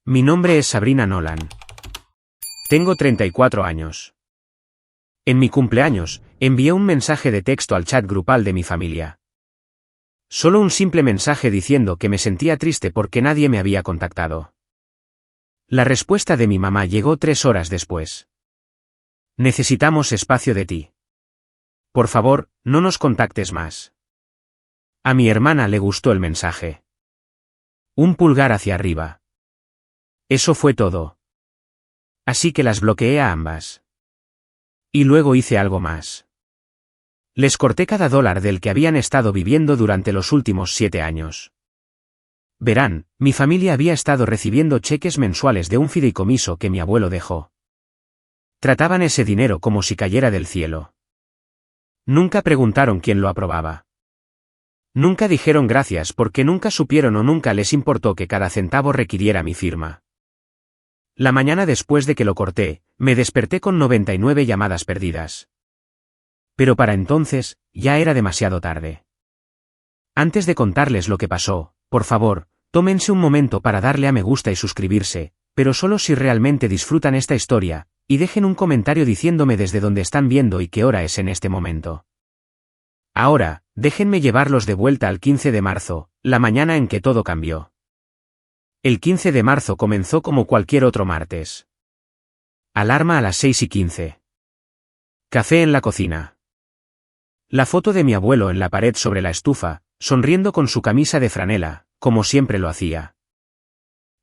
Mi nombre es Sabrina Nolan. Tengo 34 años. En mi cumpleaños, envié un mensaje de texto al chat grupal de mi familia. Solo un simple mensaje diciendo que me sentía triste porque nadie me había contactado. La respuesta de mi mamá llegó 3 horas después. Necesitamos espacio de ti. Por favor, no nos contactes más. A mi hermana le gustó el mensaje. Un pulgar hacia arriba. Eso fue todo. Así que las bloqueé a ambas. Y luego hice algo más. Les corté cada dólar del que habían estado viviendo durante los últimos 7 años. Verán, mi familia había estado recibiendo cheques mensuales de un fideicomiso que mi abuelo dejó. Trataban ese dinero como si cayera del cielo. Nunca preguntaron quién lo aprobaba. Nunca dijeron gracias porque nunca supieron o nunca les importó que cada centavo requiriera mi firma. La mañana después de que lo corté, me desperté con 99 llamadas perdidas. Pero para entonces, ya era demasiado tarde. Antes de contarles lo que pasó, por favor, tómense un momento para darle a me gusta y suscribirse, pero solo si realmente disfrutan esta historia, y dejen un comentario diciéndome desde dónde están viendo y qué hora es en este momento. Ahora, déjenme llevarlos de vuelta al 15 de marzo, la mañana en que todo cambió. El 15 de marzo comenzó como cualquier otro martes. Alarma a las 6:15. Café en la cocina. La foto de mi abuelo en la pared sobre la estufa, sonriendo con su camisa de franela, como siempre lo hacía.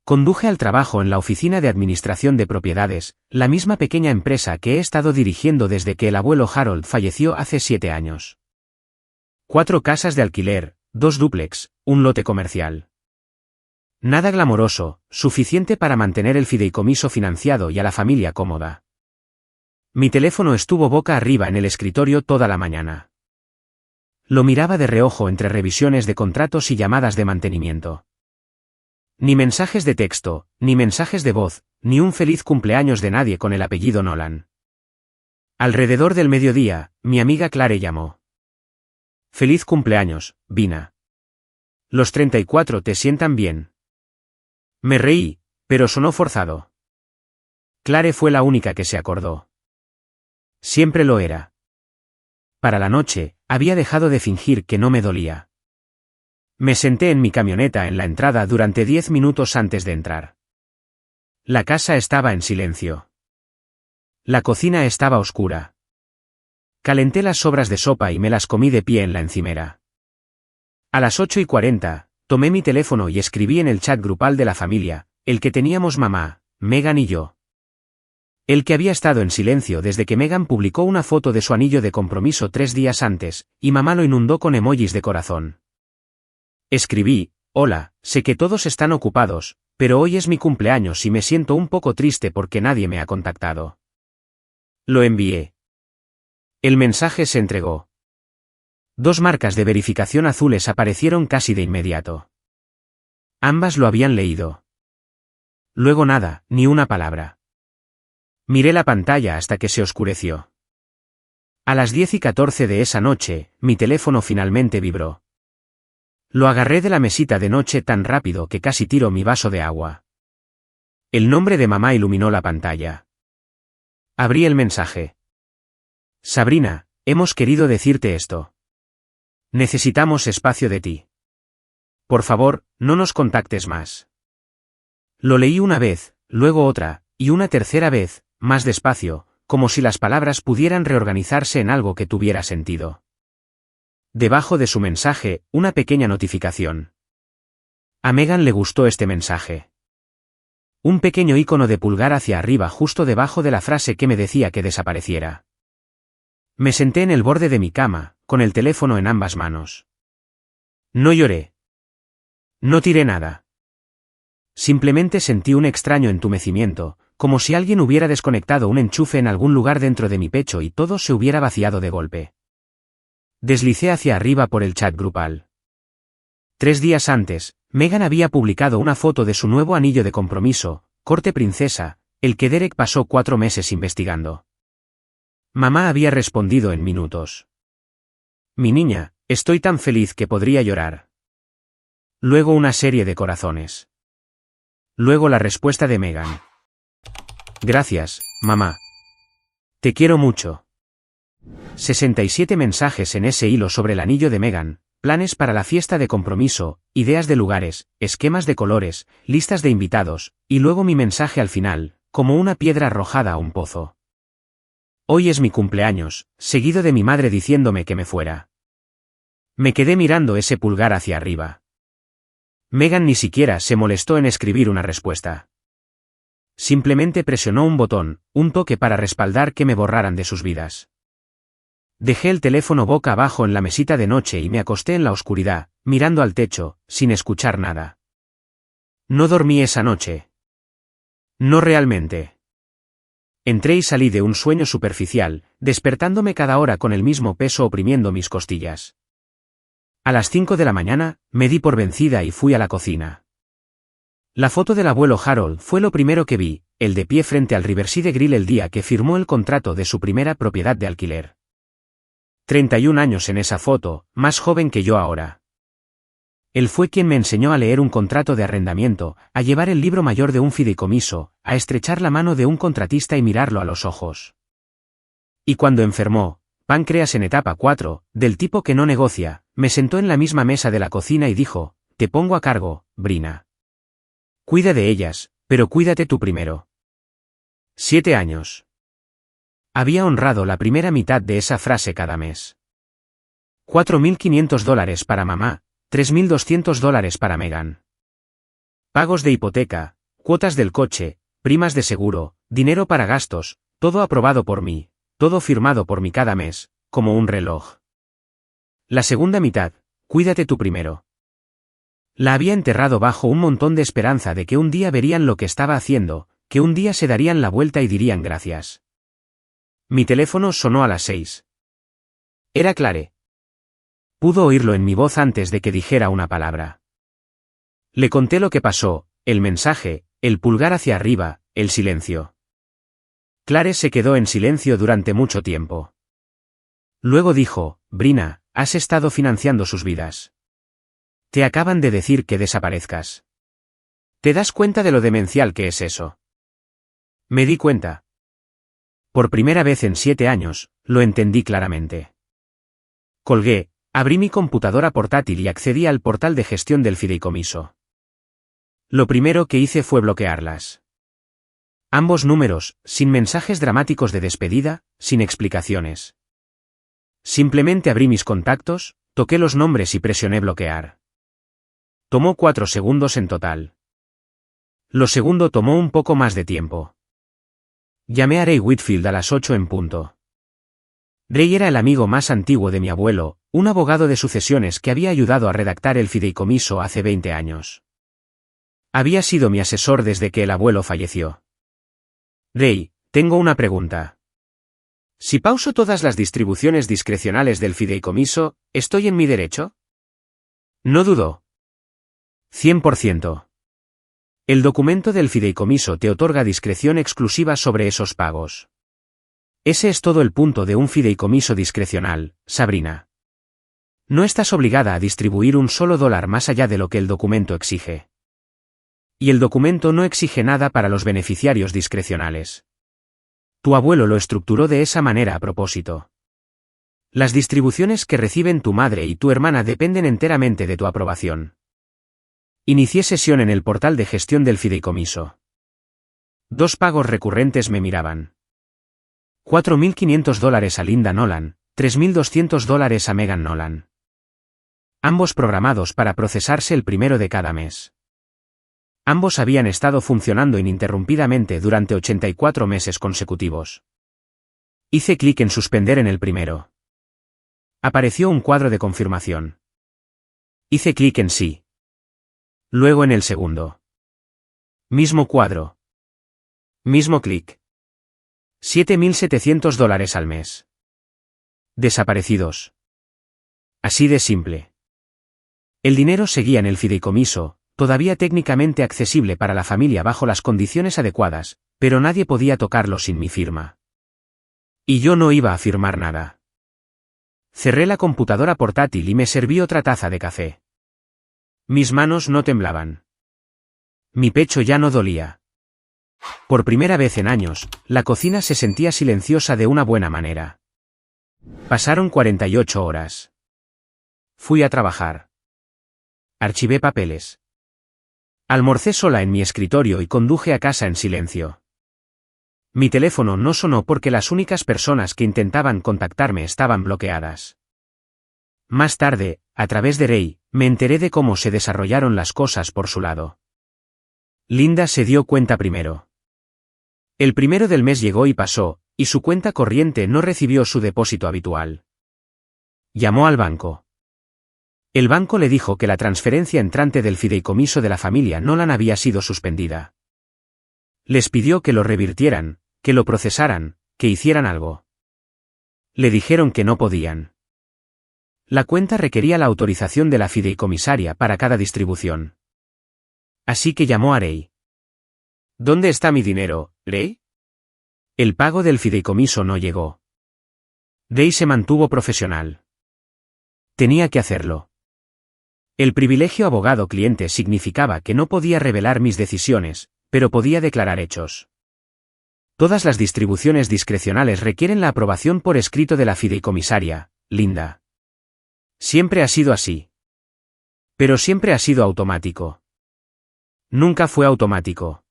Conduje al trabajo en la oficina de administración de propiedades, la misma pequeña empresa que he estado dirigiendo desde que el abuelo Harold falleció hace 7 años. 4 casas de alquiler, 2 dúplex, un lote comercial. Nada glamoroso, suficiente para mantener el fideicomiso financiado y a la familia cómoda. Mi teléfono estuvo boca arriba en el escritorio toda la mañana. Lo miraba de reojo entre revisiones de contratos y llamadas de mantenimiento. Ni mensajes de texto, ni mensajes de voz, ni un feliz cumpleaños de nadie con el apellido Nolan. Alrededor del mediodía, mi amiga Clare llamó. Feliz cumpleaños, Vina. Los 34 te sientan bien. Me reí, pero sonó forzado. Clare fue la única que se acordó. Siempre lo era. Para la noche, había dejado de fingir que no me dolía. Me senté en mi camioneta en la entrada durante 10 minutos antes de entrar. La casa estaba en silencio. La cocina estaba oscura. Calenté las sobras de sopa y me las comí de pie en la encimera. A las 8:40, tomé mi teléfono y escribí en el chat grupal de la familia, el que teníamos mamá, Megan y yo. El que había estado en silencio desde que Megan publicó una foto de su anillo de compromiso 3 días antes, y mamá lo inundó con emojis de corazón. Escribí, hola, sé que todos están ocupados, pero hoy es mi cumpleaños y me siento un poco triste porque nadie me ha contactado. Lo envié. El mensaje se entregó. 2 marcas de verificación azules aparecieron casi de inmediato. Ambas lo habían leído. Luego nada, ni una palabra. Miré la pantalla hasta que se oscureció. A las 10:14 de esa noche, mi teléfono finalmente vibró. Lo agarré de la mesita de noche tan rápido que casi tiro mi vaso de agua. El nombre de mamá iluminó la pantalla. Abrí el mensaje. Sabrina, hemos querido decirte esto. Necesitamos espacio de ti. Por favor, no nos contactes más. Lo leí una vez, luego otra, y una tercera vez, más despacio, como si las palabras pudieran reorganizarse en algo que tuviera sentido. Debajo de su mensaje, una pequeña notificación. A Megan le gustó este mensaje. Un pequeño icono de pulgar hacia arriba justo debajo de la frase que me decía que desapareciera. Me senté en el borde de mi cama, con el teléfono en ambas manos. No lloré. No tiré nada. Simplemente sentí un extraño entumecimiento, como si alguien hubiera desconectado un enchufe en algún lugar dentro de mi pecho y todo se hubiera vaciado de golpe. Deslicé hacia arriba por el chat grupal. 3 días antes, Megan había publicado una foto de su nuevo anillo de compromiso, corte princesa, el que Derek pasó 4 meses investigando. Mamá había respondido en minutos. Mi niña, estoy tan feliz que podría llorar. Luego una serie de corazones. Luego la respuesta de Megan. Gracias, mamá. Te quiero mucho. 67 mensajes en ese hilo sobre el anillo de Megan, planes para la fiesta de compromiso, ideas de lugares, esquemas de colores, listas de invitados, y luego mi mensaje al final, como una piedra arrojada a un pozo. Hoy es mi cumpleaños, seguido de mi madre diciéndome que me fuera. Me quedé mirando ese pulgar hacia arriba. Megan ni siquiera se molestó en escribir una respuesta. Simplemente presionó un botón, un toque para respaldar que me borraran de sus vidas. Dejé el teléfono boca abajo en la mesita de noche y me acosté en la oscuridad, mirando al techo, sin escuchar nada. No dormí esa noche. No realmente. Entré y salí de un sueño superficial, despertándome cada hora con el mismo peso oprimiendo mis costillas. A las 5 de la mañana, me di por vencida y fui a la cocina. La foto del abuelo Harold fue lo primero que vi, el de pie frente al Riverside Grill el día que firmó el contrato de su primera propiedad de alquiler. 31 años en esa foto, más joven que yo ahora. Él fue quien me enseñó a leer un contrato de arrendamiento, a llevar el libro mayor de un fideicomiso, a estrechar la mano de un contratista y mirarlo a los ojos. Y cuando enfermó, páncreas en etapa 4, del tipo que no negocia, me sentó en la misma mesa de la cocina y dijo, te pongo a cargo, Brina. Cuida de ellas, pero cuídate tú primero. 7 años. Había honrado la primera mitad de esa frase cada mes. $4.500 para mamá, $3.200 para Megan. Pagos de hipoteca, cuotas del coche, primas de seguro, dinero para gastos, todo aprobado por mí, todo firmado por mí cada mes, como un reloj. La segunda mitad, cuídate tú primero. La había enterrado bajo un montón de esperanza de que un día verían lo que estaba haciendo, que un día se darían la vuelta y dirían gracias. Mi teléfono sonó a las 6. Era Clare. Pudo oírlo en mi voz antes de que dijera una palabra. Le conté lo que pasó, el mensaje, el pulgar hacia arriba, el silencio. Clare se quedó en silencio durante mucho tiempo. Luego dijo, Brina, has estado financiando sus vidas. Te acaban de decir que desaparezcas. ¿Te das cuenta de lo demencial que es eso? Me di cuenta. Por primera vez en 7 años, lo entendí claramente. Colgué, abrí mi computadora portátil y accedí al portal de gestión del fideicomiso. Lo primero que hice fue bloquearlas. Ambos números, sin mensajes dramáticos de despedida, sin explicaciones. Simplemente abrí mis contactos, toqué los nombres y presioné bloquear. Tomó 4 segundos en total. Lo segundo tomó un poco más de tiempo. Llamé a Ray Whitfield a las 8 en punto. Ray era el amigo más antiguo de mi abuelo, un abogado de sucesiones que había ayudado a redactar el fideicomiso hace 20 años. Había sido mi asesor desde que el abuelo falleció. Ray, tengo una pregunta. Si pauso todas las distribuciones discrecionales del fideicomiso, ¿estoy en mi derecho? No dudó. 100%. El documento del fideicomiso te otorga discreción exclusiva sobre esos pagos. Ese es todo el punto de un fideicomiso discrecional, Sabrina. No estás obligada a distribuir un solo dólar más allá de lo que el documento exige. Y el documento no exige nada para los beneficiarios discrecionales. Tu abuelo lo estructuró de esa manera a propósito. Las distribuciones que reciben tu madre y tu hermana dependen enteramente de tu aprobación. Inicié sesión en el portal de gestión del fideicomiso. 2 pagos recurrentes me miraban. $4.500 a Linda Nolan, $3.200 a Megan Nolan. Ambos programados para procesarse el primero de cada mes. Ambos habían estado funcionando ininterrumpidamente durante 84 meses consecutivos. Hice clic en suspender en el primero. Apareció un cuadro de confirmación. Hice clic en sí. Luego en el segundo. Mismo cuadro. Mismo clic. $7.700 al mes. Desaparecidos. Así de simple. El dinero seguía en el fideicomiso, todavía técnicamente accesible para la familia bajo las condiciones adecuadas, pero nadie podía tocarlo sin mi firma. Y yo no iba a firmar nada. Cerré la computadora portátil y me serví otra taza de café. Mis manos no temblaban. Mi pecho ya no dolía. Por primera vez en años, la cocina se sentía silenciosa de una buena manera. Pasaron 48 horas. Fui a trabajar. Archivé papeles. Almorcé sola en mi escritorio y conduje a casa en silencio. Mi teléfono no sonó porque las únicas personas que intentaban contactarme estaban bloqueadas. Más tarde, a través de Ray, me enteré de cómo se desarrollaron las cosas por su lado. Linda se dio cuenta primero. El primero del mes llegó y pasó, y su cuenta corriente no recibió su depósito habitual. Llamó al banco. El banco le dijo que la transferencia entrante del fideicomiso de la familia Nolan había sido suspendida. Les pidió que lo revirtieran, que lo procesaran, que hicieran algo. Le dijeron que no podían. La cuenta requería la autorización de la fideicomisaria para cada distribución. Así que llamó a Ray. ¿Dónde está mi dinero, Ray? El pago del fideicomiso no llegó. Ray se mantuvo profesional. Tenía que hacerlo. El privilegio abogado-cliente significaba que no podía revelar mis decisiones, pero podía declarar hechos. Todas las distribuciones discrecionales requieren la aprobación por escrito de la fideicomisaria, Linda. Siempre ha sido así. Pero siempre ha sido automático. Nunca fue automático.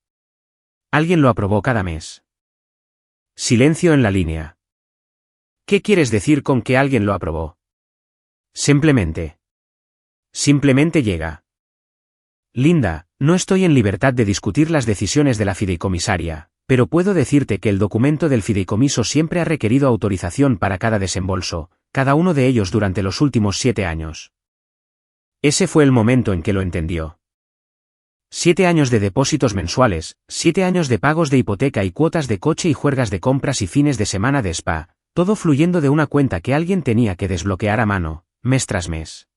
Alguien lo aprobó cada mes. Silencio en la línea. ¿Qué quieres decir con que alguien lo aprobó? Simplemente. Simplemente llega. Linda, no estoy en libertad de discutir las decisiones de la fideicomisaria, pero puedo decirte que el documento del fideicomiso siempre ha requerido autorización para cada desembolso, cada uno de ellos durante los últimos 7 años. Ese fue el momento en que lo entendió. 7 años de depósitos mensuales, 7 años de pagos de hipoteca y cuotas de coche y juergas de compras y fines de semana de spa, todo fluyendo de una cuenta que alguien tenía que desbloquear a mano, mes tras mes.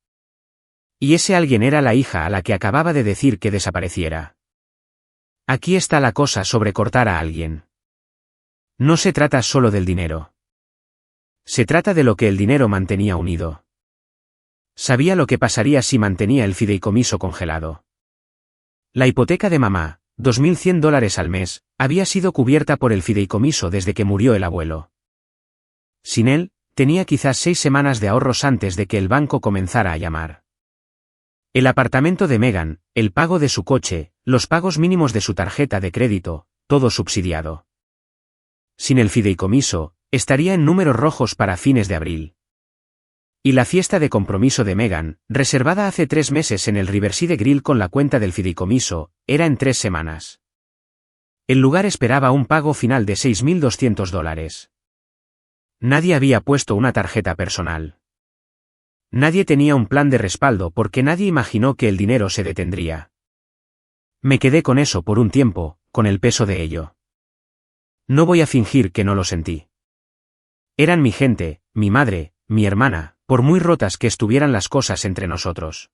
Y ese alguien era la hija a la que acababa de decir que desapareciera. Aquí está la cosa sobre cortar a alguien. No se trata solo del dinero. Se trata de lo que el dinero mantenía unido. Sabía lo que pasaría si mantenía el fideicomiso congelado. La hipoteca de mamá, $2.100 al mes, había sido cubierta por el fideicomiso desde que murió el abuelo. Sin él, tenía quizás 6 semanas de ahorros antes de que el banco comenzara a llamar. El apartamento de Megan, el pago de su coche, los pagos mínimos de su tarjeta de crédito, todo subsidiado. Sin el fideicomiso, estaría en números rojos para fines de abril. Y la fiesta de compromiso de Megan, reservada hace 3 meses en el Riverside Grill con la cuenta del fideicomiso, era en 3 semanas. El lugar esperaba un pago final de $6.200. Nadie había puesto una tarjeta personal. Nadie tenía un plan de respaldo porque nadie imaginó que el dinero se detendría. Me quedé con eso por un tiempo, con el peso de ello. No voy a fingir que no lo sentí. Eran mi gente, mi madre, mi hermana, por muy rotas que estuvieran las cosas entre nosotros.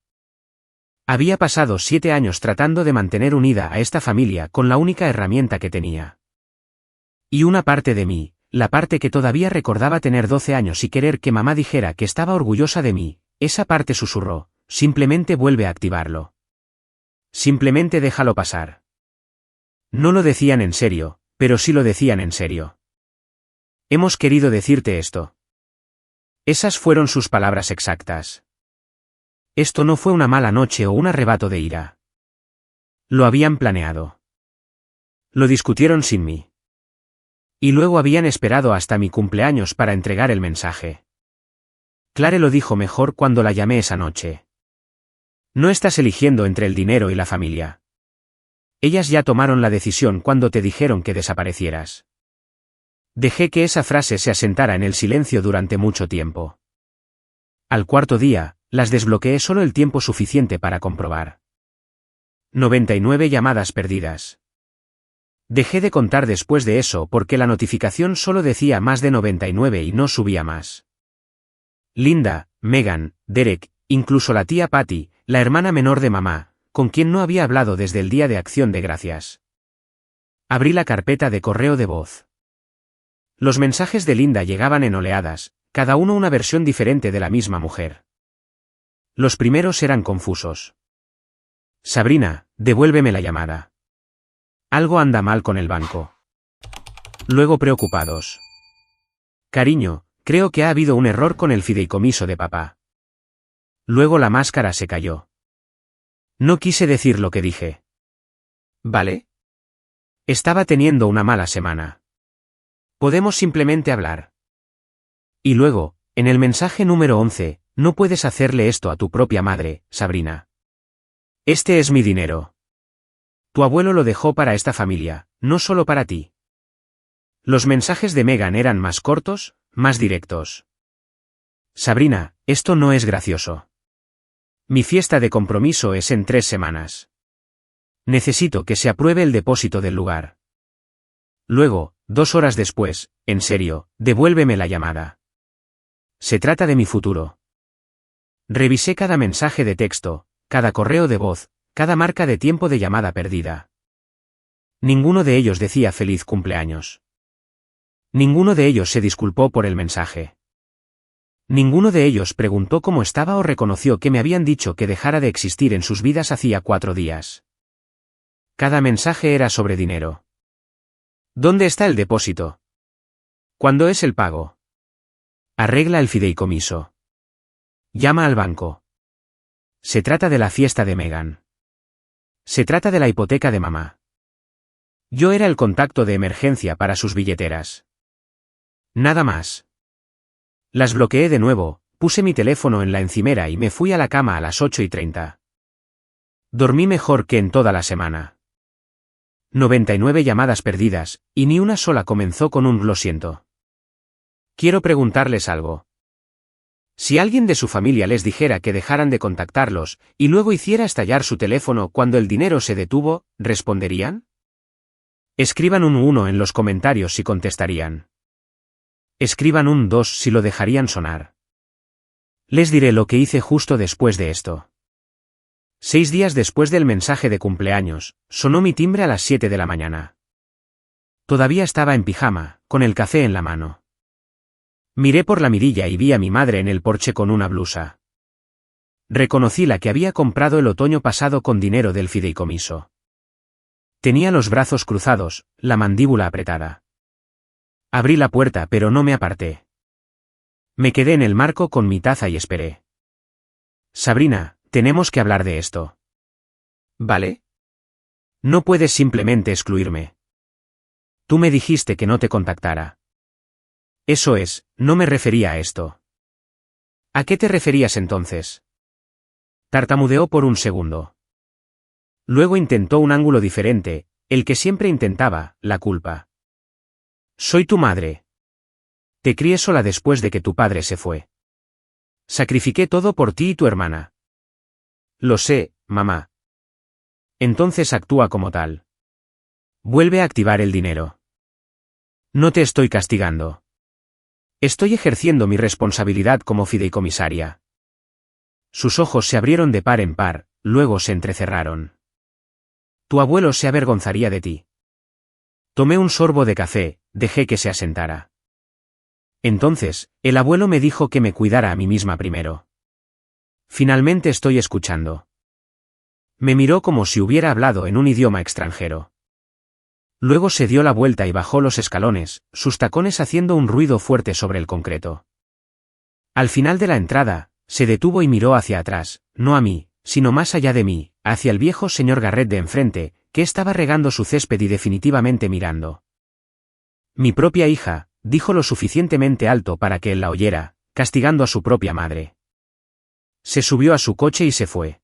Había pasado 7 años tratando de mantener unida a esta familia con la única herramienta que tenía. Y una parte de mí, la parte que todavía recordaba tener 12 años y querer que mamá dijera que estaba orgullosa de mí, esa parte susurró, simplemente vuelve a activarlo. Simplemente déjalo pasar. No lo decían en serio, pero sí lo decían en serio. Hemos querido decirte esto. Esas fueron sus palabras exactas. Esto no fue una mala noche o un arrebato de ira. Lo habían planeado. Lo discutieron sin mí. Y luego habían esperado hasta mi cumpleaños para entregar el mensaje. Clare lo dijo mejor cuando la llamé esa noche. No estás eligiendo entre el dinero y la familia. Ellas ya tomaron la decisión cuando te dijeron que desaparecieras. Dejé que esa frase se asentara en el silencio durante mucho tiempo. Al cuarto día, las desbloqueé solo el tiempo suficiente para comprobar. 99 llamadas perdidas. Dejé de contar después de eso porque la notificación solo decía más de 99 y no subía más. Linda, Megan, Derek, incluso la tía Patty, la hermana menor de mamá, con quien no había hablado desde el día de Acción de Gracias. Abrí la carpeta de correo de voz. Los mensajes de Linda llegaban en oleadas, cada uno una versión diferente de la misma mujer. Los primeros eran confusos. Sabrina, devuélveme la llamada. Algo anda mal con el banco. Luego preocupados. Cariño, creo que ha habido un error con el fideicomiso de papá. Luego la máscara se cayó. No quise decir lo que dije. ¿Vale? Estaba teniendo una mala semana. Podemos simplemente hablar. Y luego, en el mensaje número 11, no puedes hacerle esto a tu propia madre, Sabrina. Este es mi dinero. Tu abuelo lo dejó para esta familia, no solo para ti. Los mensajes de Megan eran más cortos, más directos. Sabrina, esto no es gracioso. Mi fiesta de compromiso es en 3 semanas. Necesito que se apruebe el depósito del lugar. Luego, 2 horas después, en serio, devuélveme la llamada. Se trata de mi futuro. Revisé cada mensaje de texto, cada correo de voz, cada marca de tiempo de llamada perdida. Ninguno de ellos decía feliz cumpleaños. Ninguno de ellos se disculpó por el mensaje. Ninguno de ellos preguntó cómo estaba o reconoció que me habían dicho que dejara de existir en sus vidas hacía 4 días. Cada mensaje era sobre dinero. ¿Dónde está el depósito? ¿Cuándo es el pago? Arregla el fideicomiso. Llama al banco. Se trata de la fiesta de Megan. Se trata de la hipoteca de mamá. Yo era el contacto de emergencia para sus billeteras. Nada más. Las bloqueé de nuevo, puse mi teléfono en la encimera y me fui a la cama a las 8:30. Dormí mejor que en toda la semana. 99 llamadas perdidas, y ni una sola comenzó con un lo siento. Quiero preguntarles algo. Si alguien de su familia les dijera que dejaran de contactarlos, y luego hiciera estallar su teléfono cuando el dinero se detuvo, ¿responderían? Escriban un 1 en los comentarios si contestarían. Escriban un 2 si lo dejarían sonar. Les diré lo que hice justo después de esto. 6 días después del mensaje de cumpleaños, sonó mi timbre a las 7 de la mañana. Todavía estaba en pijama, con el café en la mano. Miré por la mirilla y vi a mi madre en el porche con una blusa. Reconocí la que había comprado el otoño pasado con dinero del fideicomiso. Tenía los brazos cruzados, la mandíbula apretada. Abrí la puerta pero no me aparté. Me quedé en el marco con mi taza y esperé. Sabrina, tenemos que hablar de esto. ¿Vale? No puedes simplemente excluirme. Tú me dijiste que no te contactara. Eso es, no me refería a esto. ¿A qué te referías entonces? Tartamudeó por un segundo. Luego intentó un ángulo diferente, el que siempre intentaba, la culpa. Soy tu madre. Te crié sola después de que tu padre se fue. Sacrifiqué todo por ti y tu hermana. Lo sé, mamá. Entonces actúa como tal. Vuelve a activar el dinero. No te estoy castigando. Estoy ejerciendo mi responsabilidad como fideicomisaria. Sus ojos se abrieron de par en par, luego se entrecerraron. Tu abuelo se avergonzaría de ti. Tomé un sorbo de café, dejé que se asentara. Entonces, el abuelo me dijo que me cuidara a mí misma primero. Finalmente estoy escuchando. Me miró como si hubiera hablado en un idioma extranjero. Luego se dio la vuelta y bajó los escalones, sus tacones haciendo un ruido fuerte sobre el concreto. Al final de la entrada, se detuvo y miró hacia atrás, no a mí, sino más allá de mí, hacia el viejo señor Garrett de enfrente, que estaba regando su césped y definitivamente mirando. Mi propia hija, dijo lo suficientemente alto para que él la oyera, castigando a su propia madre. Se subió a su coche y se fue.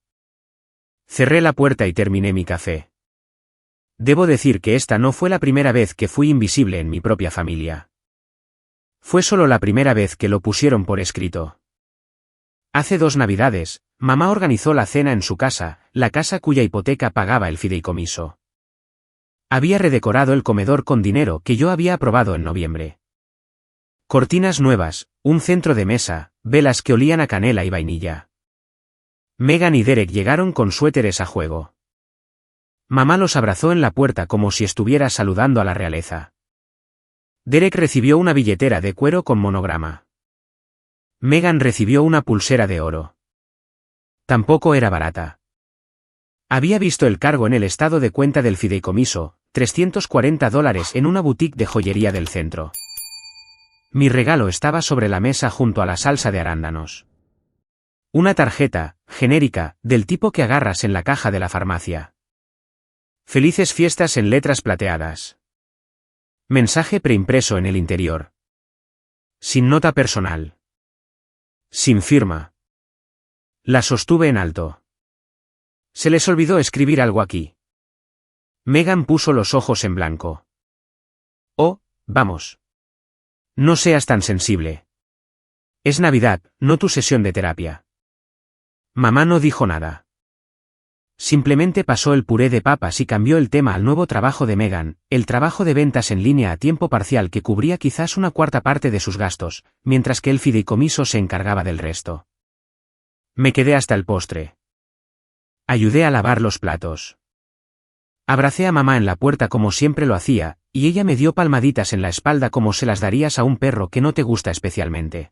Cerré la puerta y terminé mi café. Debo decir que esta no fue la primera vez que fui invisible en mi propia familia. Fue solo la primera vez que lo pusieron por escrito. Hace 2 Navidades, mamá organizó la cena en su casa, la casa cuya hipoteca pagaba el fideicomiso. Había redecorado el comedor con dinero que yo había aprobado en noviembre. Cortinas nuevas, un centro de mesa, velas que olían a canela y vainilla. Megan y Derek llegaron con suéteres a juego. Mamá los abrazó en la puerta como si estuviera saludando a la realeza. Derek recibió una billetera de cuero con monograma. Megan recibió una pulsera de oro. Tampoco era barata. Había visto el cargo en el estado de cuenta del fideicomiso, $340 en una boutique de joyería del centro. Mi regalo estaba sobre la mesa junto a la salsa de arándanos. Una tarjeta, genérica, del tipo que agarras en la caja de la farmacia. Felices fiestas en letras plateadas. Mensaje preimpreso en el interior. Sin nota personal. Sin firma. La sostuve en alto. Se les olvidó escribir algo aquí. Megan puso los ojos en blanco. Oh, vamos. No seas tan sensible. Es Navidad, no tu sesión de terapia. Mamá no dijo nada. Simplemente pasó el puré de papas y cambió el tema al nuevo trabajo de Megan, el trabajo de ventas en línea a tiempo parcial que cubría quizás una cuarta parte de sus gastos, mientras que el fideicomiso se encargaba del resto. Me quedé hasta el postre. Ayudé a lavar los platos. Abracé a mamá en la puerta como siempre lo hacía, y ella me dio palmaditas en la espalda como se las darías a un perro que no te gusta especialmente.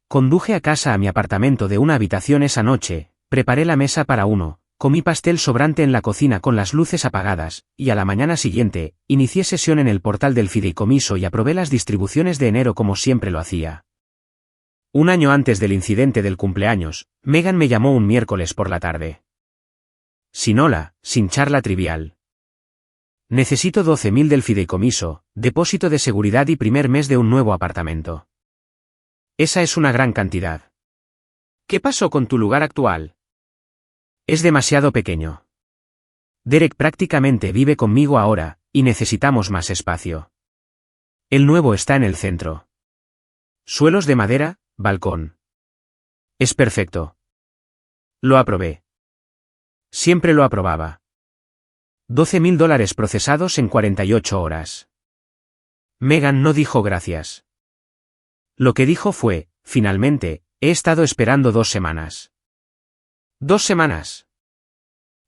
Conduje a casa a mi apartamento de una habitación esa noche, preparé la mesa para uno, comí pastel sobrante en la cocina con las luces apagadas, y a la mañana siguiente, inicié sesión en el portal del fideicomiso y aprobé las distribuciones de enero como siempre lo hacía. Un año antes del incidente del cumpleaños, Megan me llamó un miércoles por la tarde. Sin hola, sin charla trivial. Necesito 12.000 del fideicomiso, depósito de seguridad y primer mes de un nuevo apartamento. Esa es una gran cantidad. ¿Qué pasó con tu lugar actual? Es demasiado pequeño. Derek prácticamente vive conmigo ahora, y necesitamos más espacio. El nuevo está en el centro. Suelos de madera, balcón. Es perfecto. Lo aprobé. Siempre lo aprobaba. $12.000 procesados en 48 horas. Megan no dijo gracias. Lo que dijo fue, finalmente, he estado esperando 2 semanas. ¿2 semanas?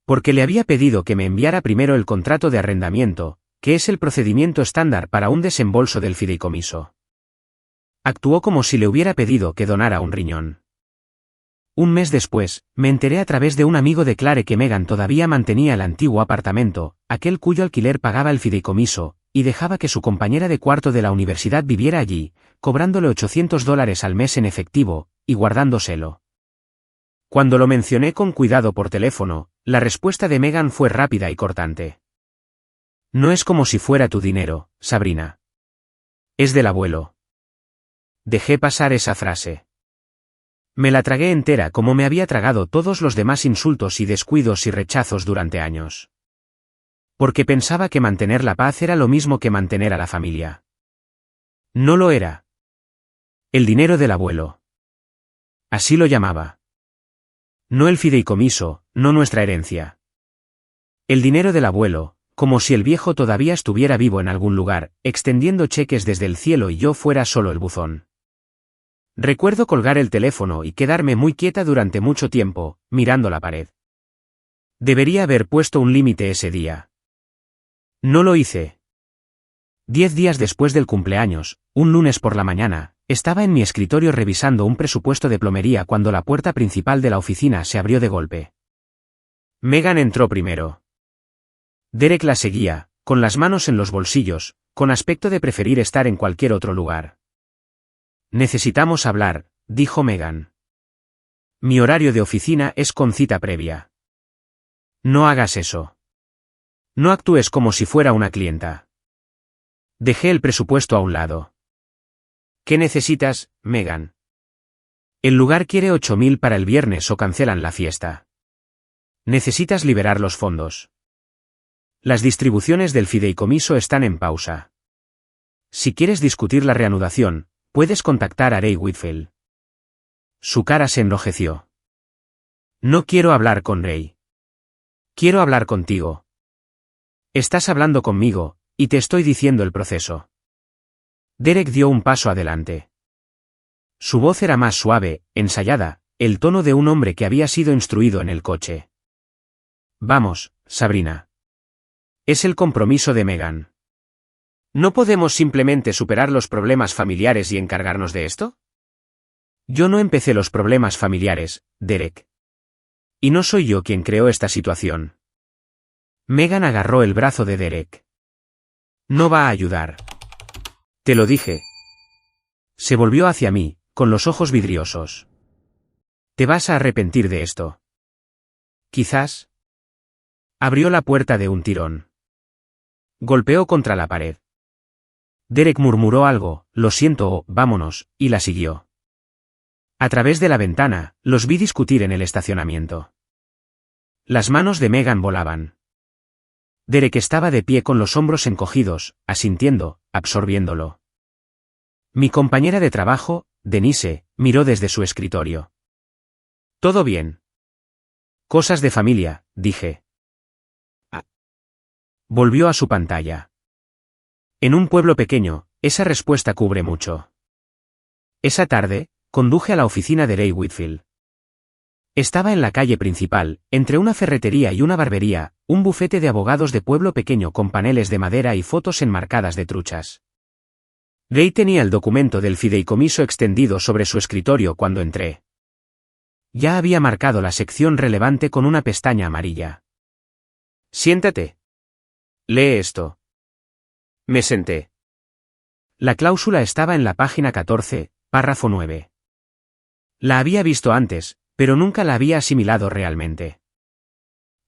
Porque le había pedido que me enviara primero el contrato de arrendamiento, que es el procedimiento estándar para un desembolso del fideicomiso. Actuó como si le hubiera pedido que donara un riñón. Un mes después, me enteré a través de un amigo de Clare que Megan todavía mantenía el antiguo apartamento, aquel cuyo alquiler pagaba el fideicomiso, y dejaba que su compañera de cuarto de la universidad viviera allí, cobrándole $800 al mes en efectivo, y guardándoselo. Cuando lo mencioné con cuidado por teléfono, la respuesta de Megan fue rápida y cortante. No es como si fuera tu dinero, Sabrina. Es del abuelo. Dejé pasar esa frase. Me la tragué entera como me había tragado todos los demás insultos y descuidos y rechazos durante años. Porque pensaba que mantener la paz era lo mismo que mantener a la familia. No lo era. El dinero del abuelo. Así lo llamaba. No el fideicomiso, no nuestra herencia. El dinero del abuelo, como si el viejo todavía estuviera vivo en algún lugar, extendiendo cheques desde el cielo y yo fuera solo el buzón. Recuerdo colgar el teléfono y quedarme muy quieta durante mucho tiempo, mirando la pared. Debería haber puesto un límite ese día. No lo hice. 10 días después del cumpleaños, un lunes por la mañana, estaba en mi escritorio revisando un presupuesto de plomería cuando la puerta principal de la oficina se abrió de golpe. Megan entró primero. Derek la seguía, con las manos en los bolsillos, con aspecto de preferir estar en cualquier otro lugar. Necesitamos hablar, dijo Megan. Mi horario de oficina es con cita previa. No hagas eso. No actúes como si fuera una clienta. Dejé el presupuesto a un lado. ¿Qué necesitas, Megan? El lugar quiere 8.000 para el viernes o cancelan la fiesta. Necesitas liberar los fondos. Las distribuciones del fideicomiso están en pausa. Si quieres discutir la reanudación, puedes contactar a Ray Whitfield. Su cara se enrojeció. No quiero hablar con Ray. Quiero hablar contigo. Estás hablando conmigo, y te estoy diciendo el proceso. Derek dio un paso adelante. Su voz era más suave, ensayada, el tono de un hombre que había sido instruido en el coche. Vamos, Sabrina. Es el compromiso de Megan. ¿No podemos simplemente superar los problemas familiares y encargarnos de esto? Yo no empecé los problemas familiares, Derek. Y no soy yo quien creó esta situación. Megan agarró el brazo de Derek. No va a ayudar. Te lo dije. Se volvió hacia mí, con los ojos vidriosos. Te vas a arrepentir de esto. Quizás. Abrió la puerta de un tirón. Golpeó contra la pared. Derek murmuró algo, lo siento o vámonos, y la siguió. A través de la ventana, los vi discutir en el estacionamiento. Las manos de Megan volaban. Derek estaba de pie con los hombros encogidos, asintiendo, absorbiéndolo. Mi compañera de trabajo, Denise, miró desde su escritorio. ¿Todo bien? Cosas de familia, dije. Ah. Volvió a su pantalla. En un pueblo pequeño, esa respuesta cubre mucho. Esa tarde, conduje a la oficina de Ray Whitfield. Estaba en la calle principal, entre una ferretería y una barbería, un bufete de abogados de pueblo pequeño con paneles de madera y fotos enmarcadas de truchas. Ray tenía el documento del fideicomiso extendido sobre su escritorio cuando entré. Ya había marcado la sección relevante con una pestaña amarilla. Siéntate. Lee esto. Me senté. La cláusula estaba en la página 14, párrafo 9. La había visto antes, pero nunca la había asimilado realmente.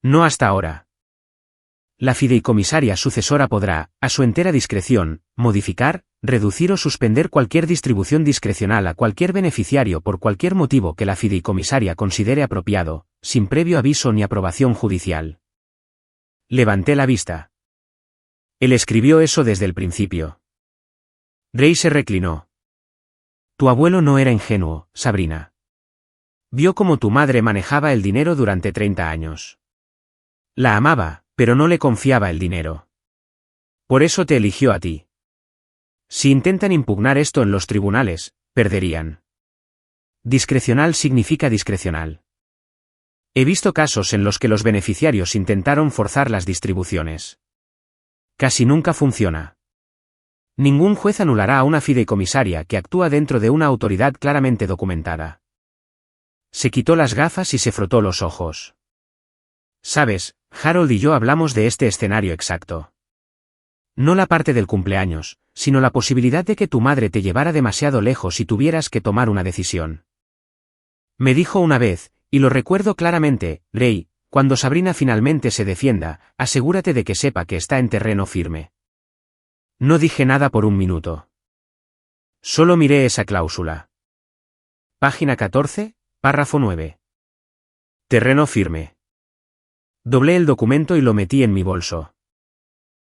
No hasta ahora. La fideicomisaria sucesora podrá, a su entera discreción, modificar, reducir o suspender cualquier distribución discrecional a cualquier beneficiario por cualquier motivo que la fideicomisaria considere apropiado, sin previo aviso ni aprobación judicial. Levanté la vista. Él escribió eso desde el principio. Ray se reclinó. Tu abuelo no era ingenuo, Sabrina. Vio cómo tu madre manejaba el dinero durante 30 años. La amaba, pero no le confiaba el dinero. Por eso te eligió a ti. Si intentan impugnar esto en los tribunales, perderían. Discrecional significa discrecional. He visto casos en los que los beneficiarios intentaron forzar las distribuciones. Casi nunca funciona. Ningún juez anulará a una fideicomisaria que actúa dentro de una autoridad claramente documentada. Se quitó las gafas y se frotó los ojos. Sabes, Harold y yo hablamos de este escenario exacto. No la parte del cumpleaños, sino la posibilidad de que tu madre te llevara demasiado lejos y tuvieras que tomar una decisión. Me dijo una vez, y lo recuerdo claramente, Ray, cuando Sabrina finalmente se defienda, asegúrate de que sepa que está en terreno firme. No dije nada por un minuto. Solo miré esa cláusula. Página 14, párrafo 9. Terreno firme. Doblé el documento y lo metí en mi bolso.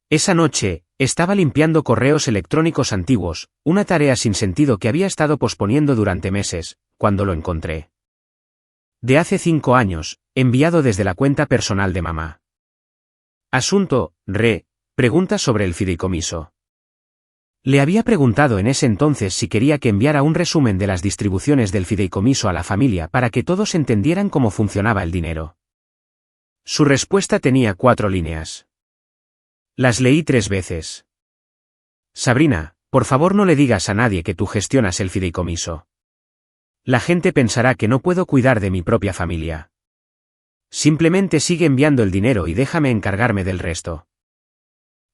Esa noche, estaba limpiando correos electrónicos antiguos, una tarea sin sentido que había estado posponiendo durante meses, cuando lo encontré. De hace 5 años, enviado desde la cuenta personal de mamá. Asunto, pregunta sobre el fideicomiso. Le había preguntado en ese entonces si quería que enviara un resumen de las distribuciones del fideicomiso a la familia para que todos entendieran cómo funcionaba el dinero. Su respuesta tenía 4 líneas. Las leí 3 veces. Sabrina, por favor no le digas a nadie que tú gestionas el fideicomiso. La gente pensará que no puedo cuidar de mi propia familia. Simplemente sigue enviando el dinero y déjame encargarme del resto.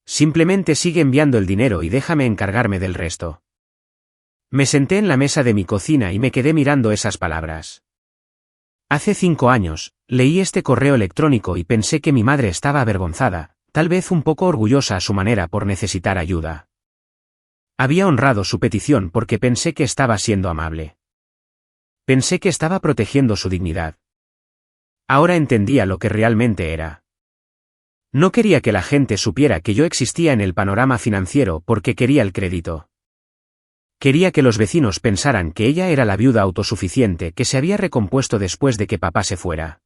Simplemente sigue enviando el dinero y déjame encargarme del resto. Me senté en la mesa de mi cocina y me quedé mirando esas palabras. Hace 5 años, leí este correo electrónico y pensé que mi madre estaba avergonzada, tal vez un poco orgullosa a su manera por necesitar ayuda. Había honrado su petición porque pensé que estaba siendo amable. Pensé que estaba protegiendo su dignidad. Ahora entendía lo que realmente era. No quería que la gente supiera que yo existía en el panorama financiero porque quería el crédito. Quería que los vecinos pensaran que ella era la viuda autosuficiente que se había recompuesto después de que papá se fuera.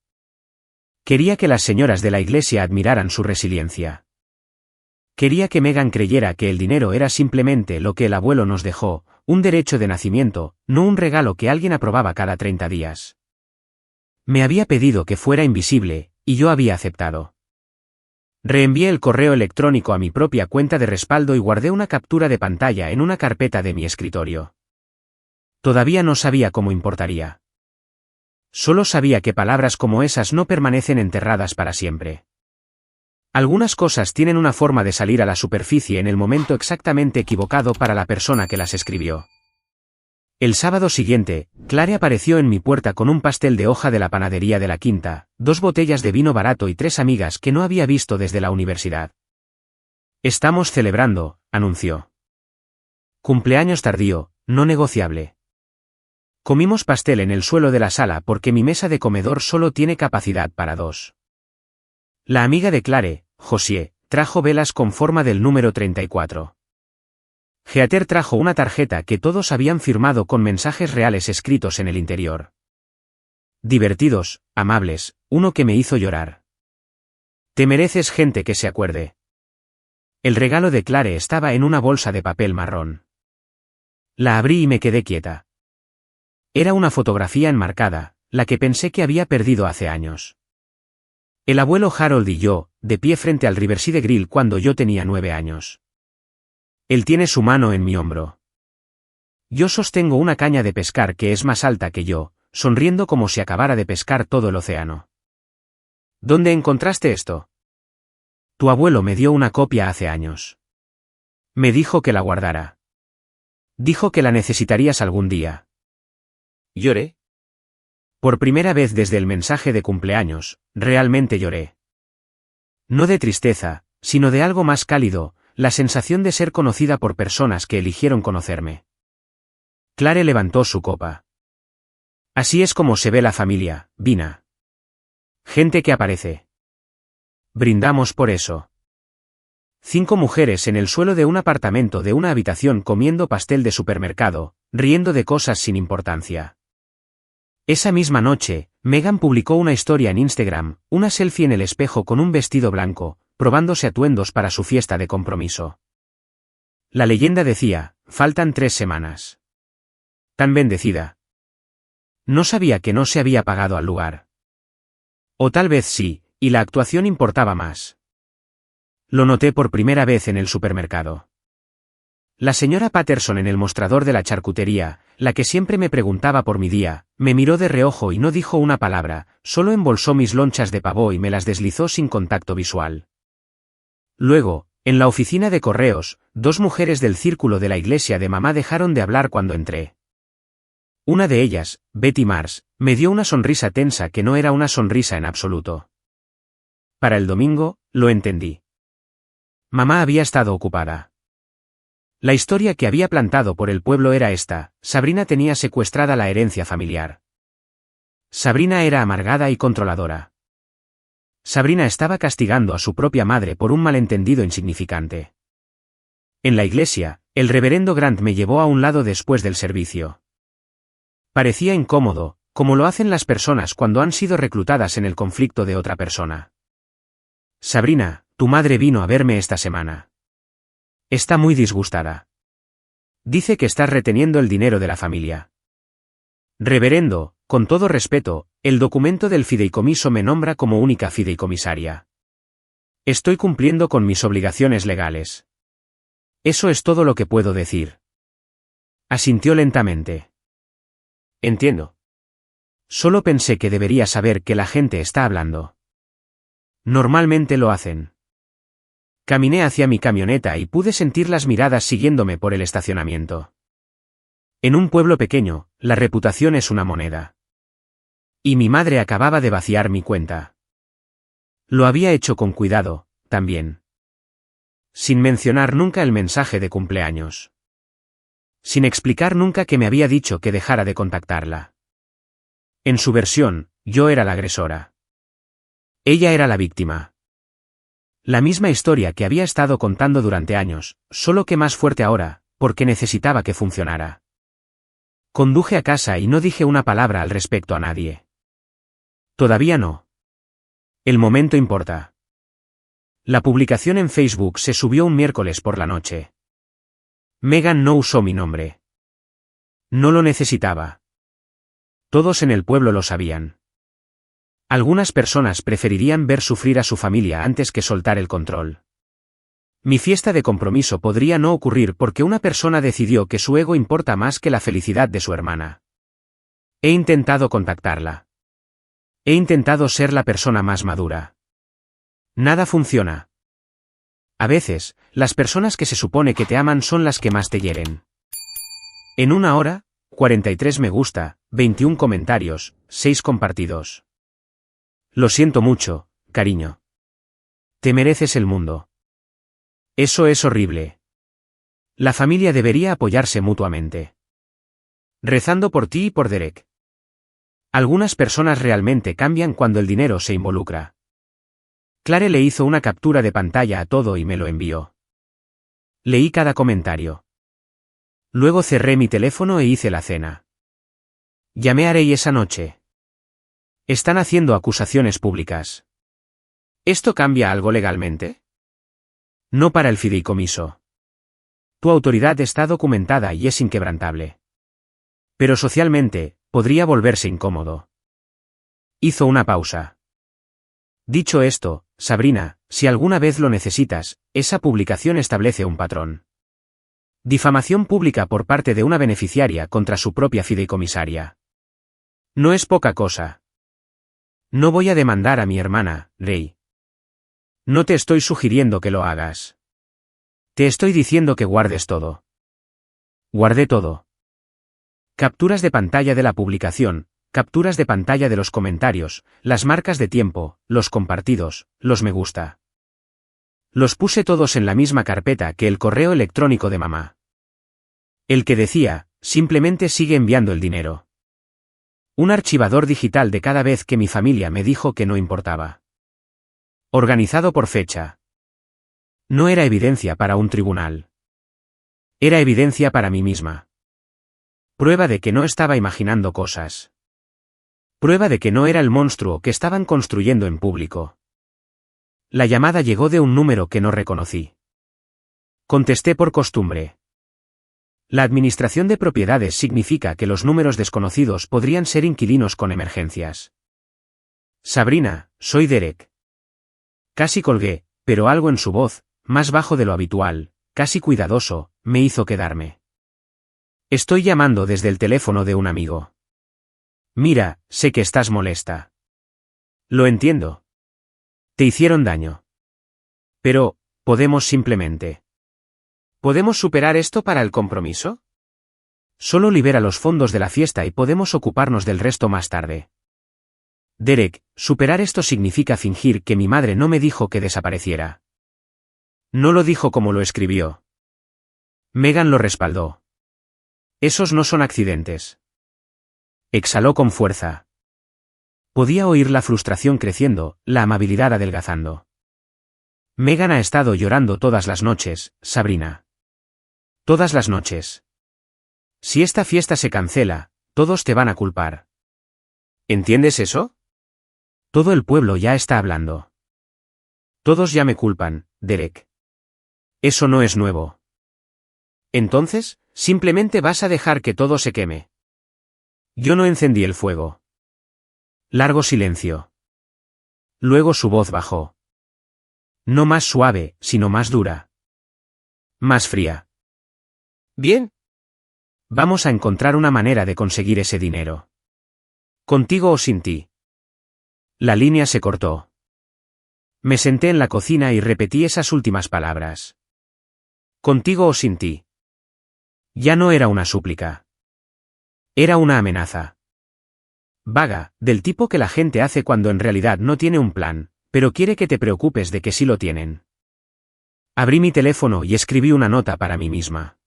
Quería que las señoras de la iglesia admiraran su resiliencia. Quería que Megan creyera que el dinero era simplemente lo que el abuelo nos dejó, un derecho de nacimiento, no un regalo que alguien aprobaba cada 30 días. Me había pedido que fuera invisible, y yo había aceptado. Reenvié el correo electrónico a mi propia cuenta de respaldo y guardé una captura de pantalla en una carpeta de mi escritorio. Todavía no sabía cómo importaría. Solo sabía que palabras como esas no permanecen enterradas para siempre. Algunas cosas tienen una forma de salir a la superficie en el momento exactamente equivocado para la persona que las escribió. El sábado siguiente, Clare apareció en mi puerta con un pastel de hoja de la panadería de la Quinta, 2 botellas de vino barato y 3 amigas que no había visto desde la universidad. Estamos celebrando, anunció. Cumpleaños tardío, no negociable. Comimos pastel en el suelo de la sala porque mi mesa de comedor solo tiene capacidad para 2. La amiga de Clare, Josie, trajo velas con forma del número 34. Heather trajo una tarjeta que todos habían firmado con mensajes reales escritos en el interior. Divertidos, amables, uno que me hizo llorar. Te mereces gente que se acuerde. El regalo de Clare estaba en una bolsa de papel marrón. La abrí y me quedé quieta. Era una fotografía enmarcada, la que pensé que había perdido hace años. El abuelo Harold y yo, de pie frente al Riverside Grill cuando yo tenía 9 años. Él tiene su mano en mi hombro. Yo sostengo una caña de pescar que es más alta que yo, sonriendo como si acabara de pescar todo el océano. ¿Dónde encontraste esto? Tu abuelo me dio una copia hace años. Me dijo que la guardara. Dijo que la necesitarías algún día. Lloré. Por primera vez desde el mensaje de cumpleaños, realmente lloré. No de tristeza, sino de algo más cálido, la sensación de ser conocida por personas que eligieron conocerme. Clare levantó su copa. Así es como se ve la familia, Vina. Gente que aparece. Brindamos por eso. 5 mujeres en el suelo de un apartamento de una habitación comiendo pastel de supermercado, riendo de cosas sin importancia. Esa misma noche, Megan publicó una historia en Instagram, una selfie en el espejo con un vestido blanco, probándose atuendos para su fiesta de compromiso. La leyenda decía, faltan 3 semanas. Tan bendecida. No sabía que no se había pagado al lugar. O tal vez sí, y la actuación importaba más. Lo noté por primera vez en el supermercado. La señora Patterson en el mostrador de la charcutería, la que siempre me preguntaba por mi día, me miró de reojo y no dijo una palabra, solo embolsó mis lonchas de pavó y me las deslizó sin contacto visual. Luego, en la oficina de correos, 2 mujeres del círculo de la iglesia de mamá dejaron de hablar cuando entré. Una de ellas, Betty Mars, me dio una sonrisa tensa que no era una sonrisa en absoluto. Para el domingo, lo entendí. Mamá había estado ocupada. La historia que había plantado por el pueblo era esta: Sabrina tenía secuestrada la herencia familiar. Sabrina era amargada y controladora. Sabrina estaba castigando a su propia madre por un malentendido insignificante. En la iglesia, el reverendo Grant me llevó a un lado después del servicio. Parecía incómodo, como lo hacen las personas cuando han sido reclutadas en el conflicto de otra persona. Sabrina, tu madre vino a verme esta semana. Está muy disgustada. Dice que estás reteniendo el dinero de la familia. Reverendo, con todo respeto, el documento del fideicomiso me nombra como única fideicomisaria. Estoy cumpliendo con mis obligaciones legales. Eso es todo lo que puedo decir. Asintió lentamente. Entiendo. Solo pensé que debería saber que la gente está hablando. Normalmente lo hacen. Caminé hacia mi camioneta y pude sentir las miradas siguiéndome por el estacionamiento. En un pueblo pequeño, la reputación es una moneda. Y mi madre acababa de vaciar mi cuenta. Lo había hecho con cuidado, también. Sin mencionar nunca el mensaje de cumpleaños. Sin explicar nunca que me había dicho que dejara de contactarla. En su versión, yo era la agresora. Ella era la víctima. La misma historia que había estado contando durante años, solo que más fuerte ahora, porque necesitaba que funcionara. Conduje a casa y no dije una palabra al respecto a nadie. Todavía no. El momento importa. La publicación en Facebook se subió un miércoles por la noche. Megan no usó mi nombre. No lo necesitaba. Todos en el pueblo lo sabían. Algunas personas preferirían ver sufrir a su familia antes que soltar el control. Mi fiesta de compromiso podría no ocurrir porque una persona decidió que su ego importa más que la felicidad de su hermana. He intentado contactarla. He intentado ser la persona más madura. Nada funciona. A veces, las personas que se supone que te aman son las que más te hieren. En 1 hora, 43 me gusta, 21 comentarios, 6 compartidos. Lo siento mucho, cariño. Te mereces el mundo. Eso es horrible. La familia debería apoyarse mutuamente. Rezando por ti y por Derek. Algunas personas realmente cambian cuando el dinero se involucra. Clare le hizo una captura de pantalla a todo y me lo envió. Leí cada comentario. Luego cerré mi teléfono e hice la cena. Llamé a Rey esa noche. Están haciendo acusaciones públicas. ¿Esto cambia algo legalmente? No para el fideicomiso. Tu autoridad está documentada y es inquebrantable. Pero socialmente, podría volverse incómodo. Hizo una pausa. Dicho esto, Sabrina, si alguna vez lo necesitas, esa publicación establece un patrón. Difamación pública por parte de una beneficiaria contra su propia fideicomisaria. No es poca cosa. No voy a demandar a mi hermana, Rey. No te estoy sugiriendo que lo hagas. Te estoy diciendo que guardes todo. Guardé todo. Capturas de pantalla de la publicación, capturas de pantalla de los comentarios, las marcas de tiempo, los compartidos, los me gusta. Los puse todos en la misma carpeta que el correo electrónico de mamá. El que decía, simplemente sigue enviando el dinero. Un archivador digital de cada vez que mi familia me dijo que no importaba. Organizado por fecha. No era evidencia para un tribunal. Era evidencia para mí misma. Prueba de que no estaba imaginando cosas. Prueba de que no era el monstruo que estaban construyendo en público. La llamada llegó de un número que no reconocí. Contesté por costumbre. La administración de propiedades significa que los números desconocidos podrían ser inquilinos con emergencias. Sabrina, soy Derek. Casi colgué, pero algo en su voz, más bajo de lo habitual, casi cuidadoso, me hizo quedarme. Estoy llamando desde el teléfono de un amigo. Mira, sé que estás molesta. Lo entiendo. Te hicieron daño. Pero, ¿podemos simplemente? ¿Podemos superar esto para el compromiso? Solo libera los fondos de la fiesta y podemos ocuparnos del resto más tarde. Derek, superar esto significa fingir que mi madre no me dijo que desapareciera. No lo dijo como lo escribió. Megan lo respaldó. Esos no son accidentes. Exhaló con fuerza. Podía oír la frustración creciendo, la amabilidad adelgazando. Megan ha estado llorando todas las noches, Sabrina. Todas las noches. Si esta fiesta se cancela, todos te van a culpar. ¿Entiendes eso? Todo el pueblo ya está hablando. Todos ya me culpan, Derek. Eso no es nuevo. Entonces, simplemente vas a dejar que todo se queme. Yo no encendí el fuego. Largo silencio. Luego su voz bajó. No más suave, sino más dura. Más fría. Bien. Vamos a encontrar una manera de conseguir ese dinero. Contigo o sin ti. La línea se cortó. Me senté en la cocina y repetí esas últimas palabras. Contigo o sin ti. Ya no era una súplica. Era una amenaza. Vaga, del tipo que la gente hace cuando en realidad no tiene un plan, pero quiere que te preocupes de que sí lo tienen. Abrí mi teléfono y escribí una nota para mí misma.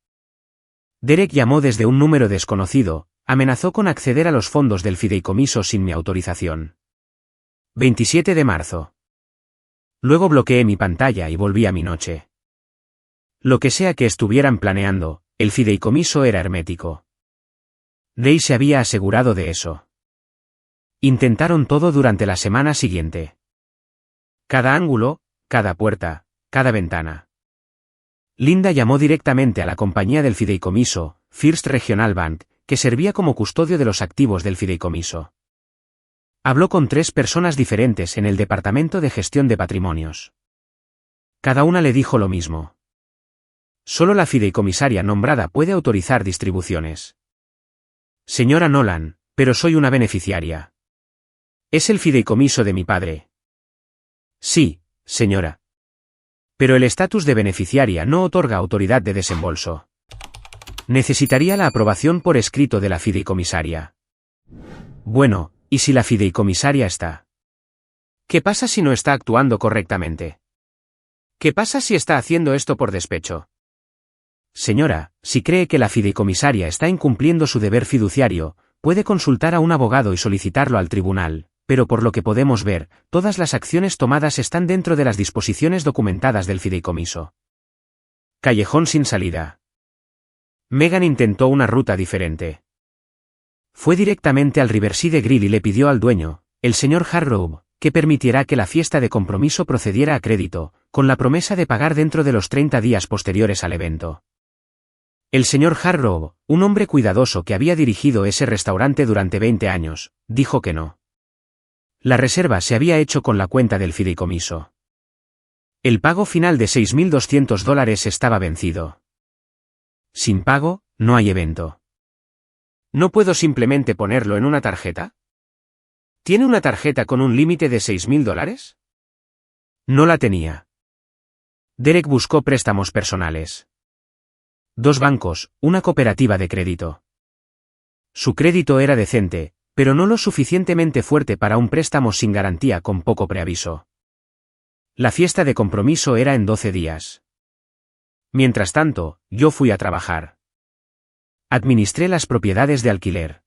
Derek llamó desde un número desconocido, amenazó con acceder a los fondos del fideicomiso sin mi autorización. 27 de marzo. Luego bloqueé mi pantalla y volví a mi noche. Lo que sea que estuvieran planeando, el fideicomiso era hermético. Rey se había asegurado de eso. Intentaron todo durante la semana siguiente. Cada ángulo, cada puerta, cada ventana. Linda llamó directamente a la compañía del fideicomiso, First Regional Bank, que servía como custodio de los activos del fideicomiso. Habló con 3 personas diferentes en el Departamento de Gestión de Patrimonios. Cada una le dijo lo mismo. Solo la fideicomisaria nombrada puede autorizar distribuciones. Señora Nolan, pero soy una beneficiaria. Es el fideicomiso de mi padre. Sí, señora. Pero el estatus de beneficiaria no otorga autoridad de desembolso. Necesitaría la aprobación por escrito de la fideicomisaria. Bueno, ¿y si la fideicomisaria está? ¿Qué pasa si no está actuando correctamente? ¿Qué pasa si está haciendo esto por despecho? Señora, si cree que la fideicomisaria está incumpliendo su deber fiduciario, puede consultar a un abogado y solicitarlo al tribunal, pero por lo que podemos ver, todas las acciones tomadas están dentro de las disposiciones documentadas del fideicomiso. Callejón sin salida. Megan intentó una ruta diferente. Fue directamente al Riverside Grill y le pidió al dueño, el señor Hargrove, que permitiera que la fiesta de compromiso procediera a crédito, con la promesa de pagar dentro de los 30 días posteriores al evento. El señor Hargrove, un hombre cuidadoso que había dirigido ese restaurante durante 20 años, dijo que no. La reserva se había hecho con la cuenta del fideicomiso. El pago final de $6.200 estaba vencido. Sin pago, no hay evento. ¿No puedo simplemente ponerlo en una tarjeta? ¿Tiene una tarjeta con un límite de $6.000? No la tenía. Derek buscó préstamos personales. 2 bancos, una cooperativa de crédito. Su crédito era decente, pero no lo suficientemente fuerte para un préstamo sin garantía con poco preaviso. La fiesta de compromiso era en 12 días. Mientras tanto, yo fui a trabajar. Administré las propiedades de alquiler.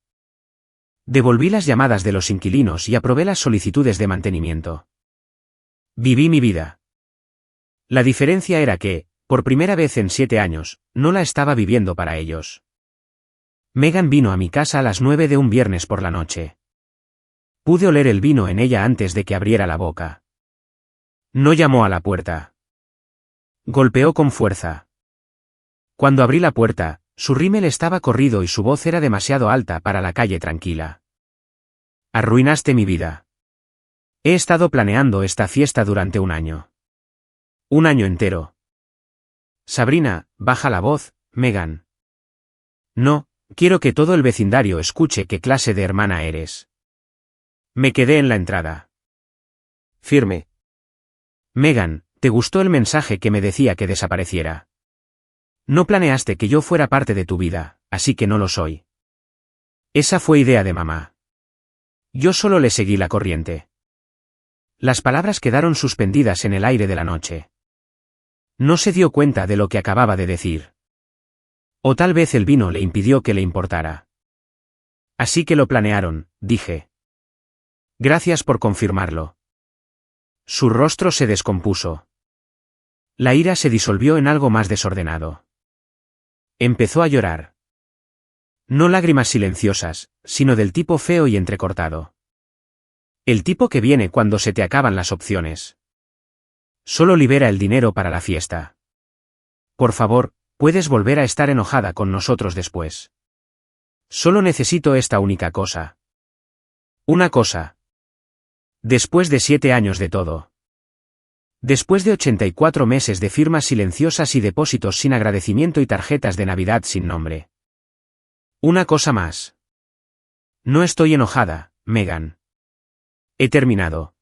Devolví las llamadas de los inquilinos y aprobé las solicitudes de mantenimiento. Viví mi vida. La diferencia era que, por primera vez en 7 años, no la estaba viviendo para ellos. Megan vino a mi casa a las 9 de un viernes por la noche. Pude oler el vino en ella antes de que abriera la boca. No llamó a la puerta. Golpeó con fuerza. Cuando abrí la puerta, su rímel estaba corrido y su voz era demasiado alta para la calle tranquila. Arruinaste mi vida. He estado planeando esta fiesta durante 1 año. 1 año entero. Sabrina, baja la voz, Megan. No, quiero que todo el vecindario escuche qué clase de hermana eres. Me quedé en la entrada. Firme. Megan, ¿te gustó el mensaje que me decía que desapareciera? No planeaste que yo fuera parte de tu vida, así que no lo soy. Esa fue idea de mamá. Yo solo le seguí la corriente. Las palabras quedaron suspendidas en el aire de la noche. No se dio cuenta de lo que acababa de decir. O tal vez el vino le impidió que le importara. Así que lo planearon, dije. Gracias por confirmarlo. Su rostro se descompuso. La ira se disolvió en algo más desordenado. Empezó a llorar. No lágrimas silenciosas, sino del tipo feo y entrecortado. El tipo que viene cuando se te acaban las opciones. Solo libera el dinero para la fiesta. Por favor, puedes volver a estar enojada con nosotros después. Solo necesito esta única cosa. Una cosa. Después de 7 años de todo. Después de 84 meses de firmas silenciosas y depósitos sin agradecimiento y tarjetas de Navidad sin nombre. Una cosa más. No estoy enojada, Megan. He terminado.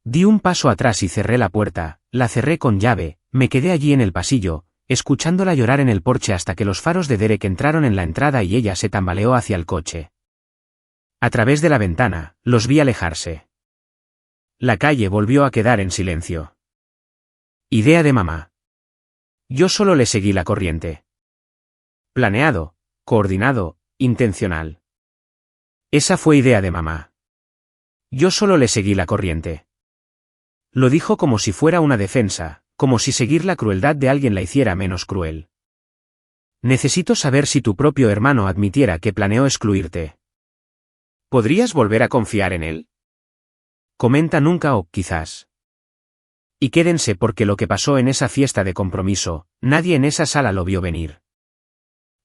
Di un paso atrás y cerré la puerta, la cerré con llave, me quedé allí en el pasillo, escuchándola llorar en el porche hasta que los faros de Derek entraron en la entrada y ella se tambaleó hacia el coche. A través de la ventana, los vi alejarse. La calle volvió a quedar en silencio. Idea de mamá. Yo solo le seguí la corriente. Planeado, coordinado, intencional. Esa fue idea de mamá. Yo solo le seguí la corriente. Lo dijo como si fuera una defensa, como si seguir la crueldad de alguien la hiciera menos cruel. Necesito saber si tu propio hermano admitiera que planeó excluirte. ¿Podrías volver a confiar en él? Comenta nunca o, quizás. Y quédense porque lo que pasó en esa fiesta de compromiso, nadie en esa sala lo vio venir.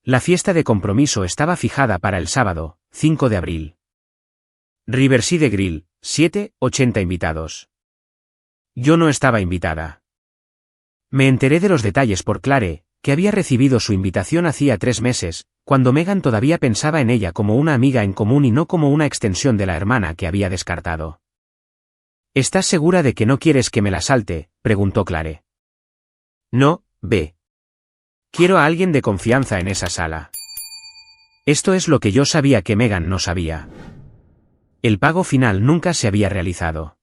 La fiesta de compromiso estaba fijada para el sábado, 5 de abril. Riverside Grill, 80 invitados. Yo no estaba invitada. Me enteré de los detalles por Clare, que había recibido su invitación hacía 3 meses, cuando Megan todavía pensaba en ella como una amiga en común y no como una extensión de la hermana que había descartado. ¿Estás segura de que no quieres que me la salte?, preguntó Clare. No, ve. Quiero a alguien de confianza en esa sala. Esto es lo que yo sabía que Megan no sabía. El pago final nunca se había realizado.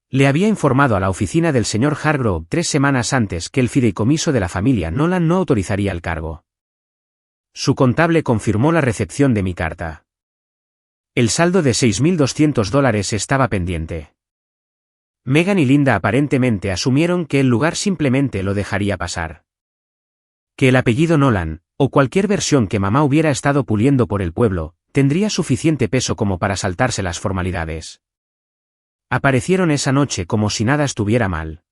Le había informado a la oficina del señor Hargrove 3 semanas antes que el fideicomiso de la familia Nolan no autorizaría el cargo. Su contable confirmó la recepción de mi carta. El saldo de $6.200 estaba pendiente. Megan y Linda aparentemente asumieron que el lugar simplemente lo dejaría pasar. Que el apellido Nolan, o cualquier versión que mamá hubiera estado puliendo por el pueblo, tendría suficiente peso como para saltarse las formalidades. Aparecieron esa noche como si nada estuviera mal.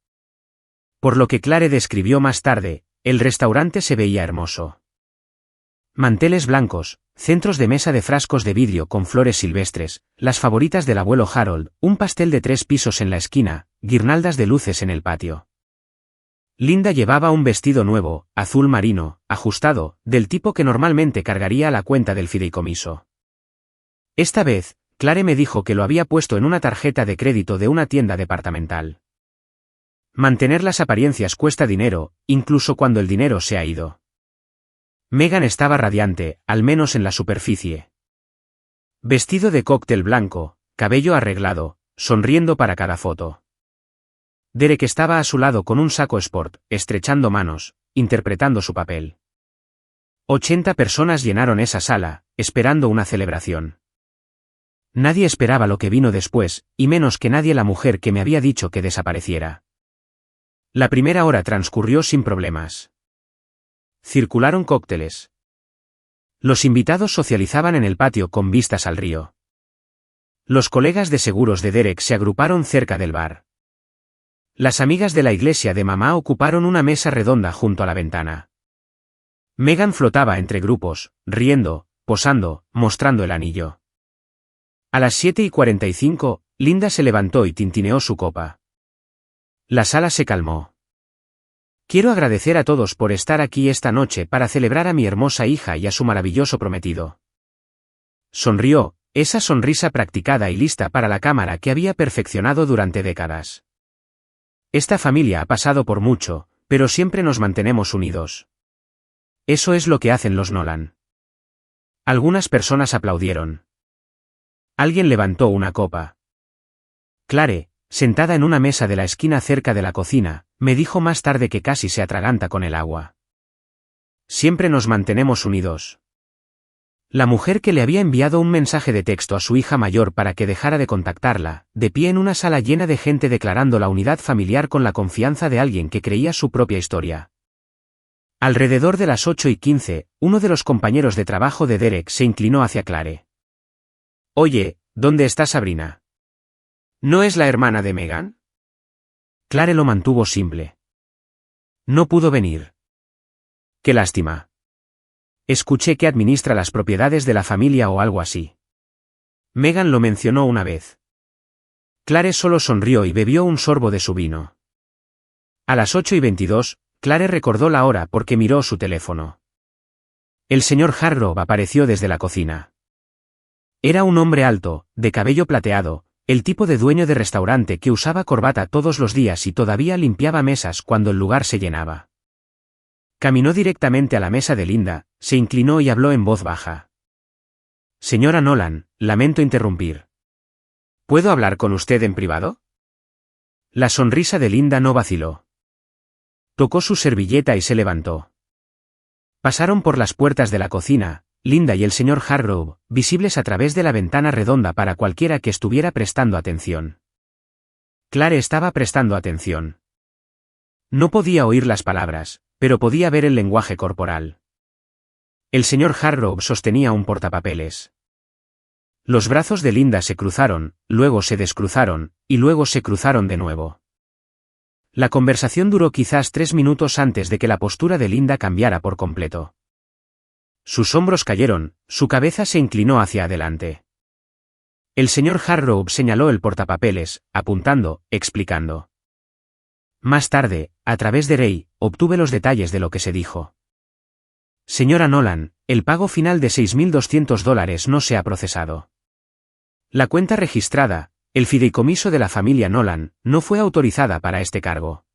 Por lo que Clare describió más tarde, el restaurante se veía hermoso. Manteles blancos, centros de mesa de frascos de vidrio con flores silvestres, las favoritas del abuelo Harold, un pastel de 3 pisos en la esquina, guirnaldas de luces en el patio. Linda llevaba un vestido nuevo, azul marino, ajustado, del tipo que normalmente cargaría a la cuenta del fideicomiso. Esta vez, Clare me dijo que lo había puesto en una tarjeta de crédito de una tienda departamental. Mantener las apariencias cuesta dinero, incluso cuando el dinero se ha ido. Megan estaba radiante, al menos en la superficie. Vestido de cóctel blanco, cabello arreglado, sonriendo para cada foto. Derek estaba a su lado con un saco sport, estrechando manos, interpretando su papel. 80 personas llenaron esa sala, esperando una celebración. Nadie esperaba lo que vino después, y menos que nadie la mujer que me había dicho que desapareciera. La primera hora transcurrió sin problemas. Circularon cócteles. Los invitados socializaban en el patio con vistas al río. Los colegas de seguros de Derek se agruparon cerca del bar. Las amigas de la iglesia de mamá ocuparon una mesa redonda junto a la ventana. Megan flotaba entre grupos, riendo, posando, mostrando el anillo. A las 7:45, Linda se levantó y tintineó su copa. La sala se calmó. Quiero agradecer a todos por estar aquí esta noche para celebrar a mi hermosa hija y a su maravilloso prometido. Sonrió, esa sonrisa practicada y lista para la cámara que había perfeccionado durante décadas. Esta familia ha pasado por mucho, pero siempre nos mantenemos unidos. Eso es lo que hacen los Nolan. Algunas personas aplaudieron. Alguien levantó una copa. Clare, sentada en una mesa de la esquina cerca de la cocina, me dijo más tarde que casi se atraganta con el agua. Siempre nos mantenemos unidos. La mujer que le había enviado un mensaje de texto a su hija mayor para que dejara de contactarla, de pie en una sala llena de gente declarando la unidad familiar con la confianza de alguien que creía su propia historia. Alrededor de las 8:15, uno de los compañeros de trabajo de Derek se inclinó hacia Clare. Oye, ¿dónde está Sabrina? ¿No es la hermana de Megan? Clare lo mantuvo simple. No pudo venir. Qué lástima. Escuché que administra las propiedades de la familia o algo así. Megan lo mencionó una vez. Clare solo sonrió y bebió un sorbo de su vino. A las 8:22, Clare recordó la hora porque miró su teléfono. El señor Hargrove apareció desde la cocina. Era un hombre alto, de cabello plateado, el tipo de dueño de restaurante que usaba corbata todos los días y todavía limpiaba mesas cuando el lugar se llenaba. Caminó directamente a la mesa de Linda, se inclinó y habló en voz baja. Señora Nolan, lamento interrumpir. ¿Puedo hablar con usted en privado? La sonrisa de Linda no vaciló. Tocó su servilleta y se levantó. Pasaron por las puertas de la cocina, Linda y el señor Hargrove, visibles a través de la ventana redonda para cualquiera que estuviera prestando atención. Clare estaba prestando atención. No podía oír las palabras, pero podía ver el lenguaje corporal. El señor Hargrove sostenía un portapapeles. Los brazos de Linda se cruzaron, luego se descruzaron, y luego se cruzaron de nuevo. La conversación duró quizás 3 minutos antes de que la postura de Linda cambiara por completo. Sus hombros cayeron, su cabeza se inclinó hacia adelante. El señor Hargrove señaló el portapapeles, apuntando, explicando. Más tarde, a través de Ray, obtuve los detalles de lo que se dijo. Señora Nolan, el pago final de $6.200 no se ha procesado. La cuenta registrada, el fideicomiso de la familia Nolan, no fue autorizada para este cargo.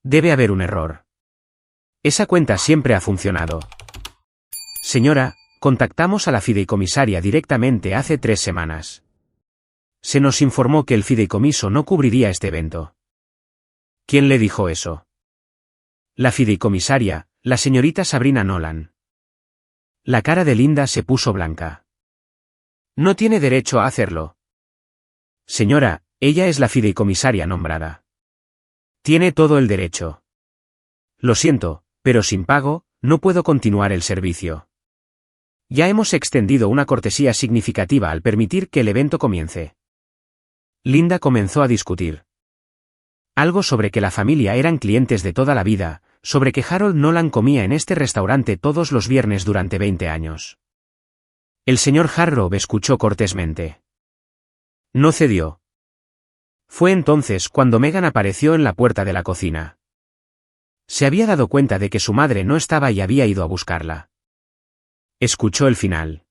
Debe haber un error. Esa cuenta siempre ha funcionado. Señora, contactamos a la fideicomisaria directamente hace 3 semanas. Se nos informó que el fideicomiso no cubriría este evento. ¿Quién le dijo eso? La fideicomisaria, la señorita Sabrina Nolan. La cara de Linda se puso blanca. No tiene derecho a hacerlo. Señora, ella es la fideicomisaria nombrada. Tiene todo el derecho. Lo siento, pero sin pago, no puedo continuar el servicio. Ya hemos extendido una cortesía significativa al permitir que el evento comience. Linda comenzó a discutir. Algo sobre que la familia eran clientes de toda la vida, sobre que Harold Nolan comía en este restaurante todos los viernes durante 20 años. El señor Hargrove escuchó cortésmente. No cedió. Fue entonces cuando Megan apareció en la puerta de la cocina. Se había dado cuenta de que su madre no estaba y había ido a buscarla. Escuchó el final.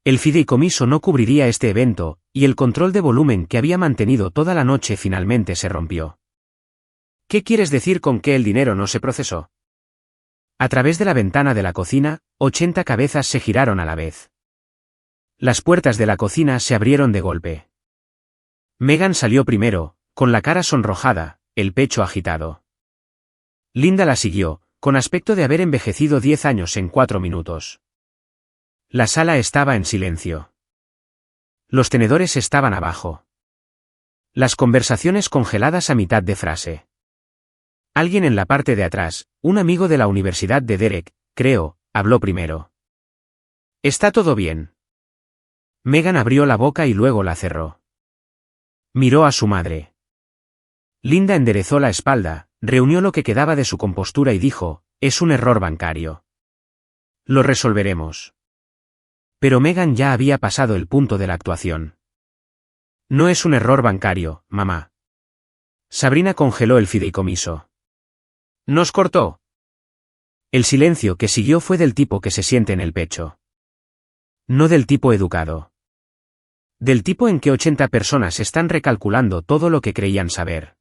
El fideicomiso no cubriría este evento, y el control de volumen que había mantenido toda la noche finalmente se rompió. ¿Qué quieres decir con que el dinero no se procesó? A través de la ventana de la cocina, 80 cabezas se giraron a la vez. Las puertas de la cocina se abrieron de golpe. Megan salió primero, con la cara sonrojada, el pecho agitado. Linda la siguió, con aspecto de haber envejecido 10 años en 4 minutos. La sala estaba en silencio. Los tenedores estaban abajo. Las conversaciones congeladas a mitad de frase. Alguien en la parte de atrás, un amigo de la Universidad de Derek, creo, habló primero. ¿Está todo bien? Megan abrió la boca y luego la cerró. Miró a su madre. Linda enderezó la espalda, reunió lo que quedaba de su compostura y dijo, es un error bancario. Lo resolveremos. Pero Megan ya había pasado el punto de la actuación. No es un error bancario, mamá. Sabrina congeló el fideicomiso. ¿Nos cortó? El silencio que siguió fue del tipo que se siente en el pecho. No del tipo educado. Del tipo en que 80 personas están recalculando todo lo que creían saber.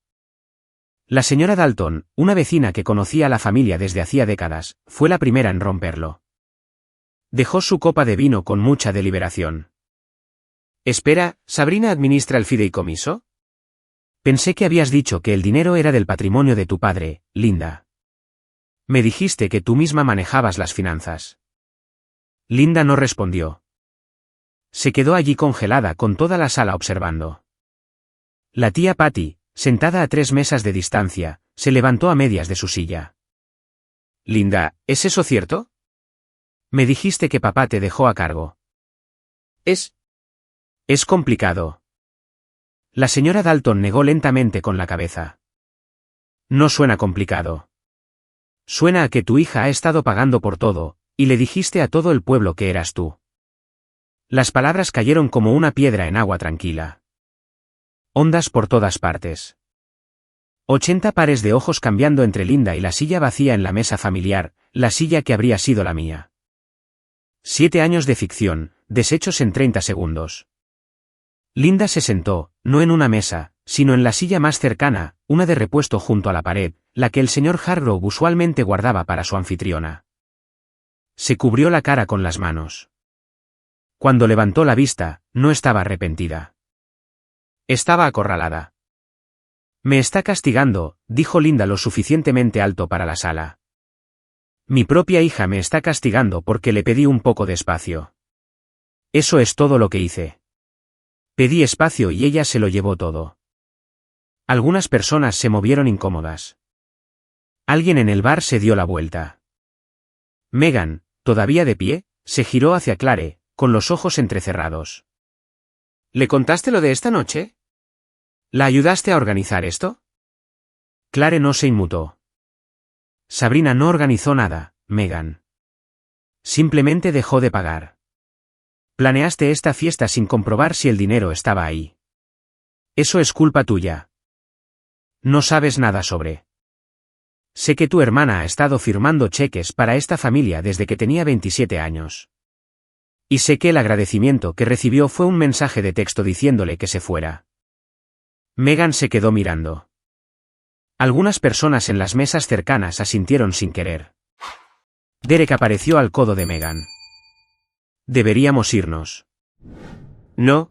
La señora Dalton, una vecina que conocía a la familia desde hacía décadas, fue la primera en romperlo. Dejó su copa de vino con mucha deliberación. Espera, ¿Sabrina administra el fideicomiso? Pensé que habías dicho que el dinero era del patrimonio de tu padre, Linda. Me dijiste que tú misma manejabas las finanzas. Linda no respondió. Se quedó allí congelada con toda la sala observando. La tía Patty, sentada a 3 mesas de distancia, se levantó a medias de su silla. Linda, ¿es eso cierto? Me dijiste que papá te dejó a cargo. Es complicado. La señora Dalton negó lentamente con la cabeza. No suena complicado. Suena a que tu hija ha estado pagando por todo, y le dijiste a todo el pueblo que eras tú. Las palabras cayeron como una piedra en agua tranquila. Ondas por todas partes. 80 pares de ojos cambiando entre Linda y la silla vacía en la mesa familiar, la silla que habría sido la mía. 7 años de ficción, deshechos en 30 segundos. Linda se sentó, no en una mesa, sino en la silla más cercana, una de repuesto junto a la pared, la que el señor Hargrove usualmente guardaba para su anfitriona. Se cubrió la cara con las manos. Cuando levantó la vista, no estaba arrepentida. Estaba acorralada. Me está castigando, dijo Linda lo suficientemente alto para la sala. Mi propia hija me está castigando porque le pedí un poco de espacio. Eso es todo lo que hice. Pedí espacio y ella se lo llevó todo. Algunas personas se movieron incómodas. Alguien en el bar se dio la vuelta. Megan, todavía de pie, se giró hacia Clare, con los ojos entrecerrados. ¿Le contaste lo de esta noche? ¿La ayudaste a organizar esto? Clare no se inmutó. Sabrina no organizó nada, Megan. Simplemente dejó de pagar. Planeaste esta fiesta sin comprobar si el dinero estaba ahí. Eso es culpa tuya. No sabes nada sobre. Sé que tu hermana ha estado firmando cheques para esta familia desde que tenía 27 años. Y sé que el agradecimiento que recibió fue un mensaje de texto diciéndole que se fuera. Megan se quedó mirando. Algunas personas en las mesas cercanas asintieron sin querer. Derek apareció al codo de Megan. Deberíamos irnos. No.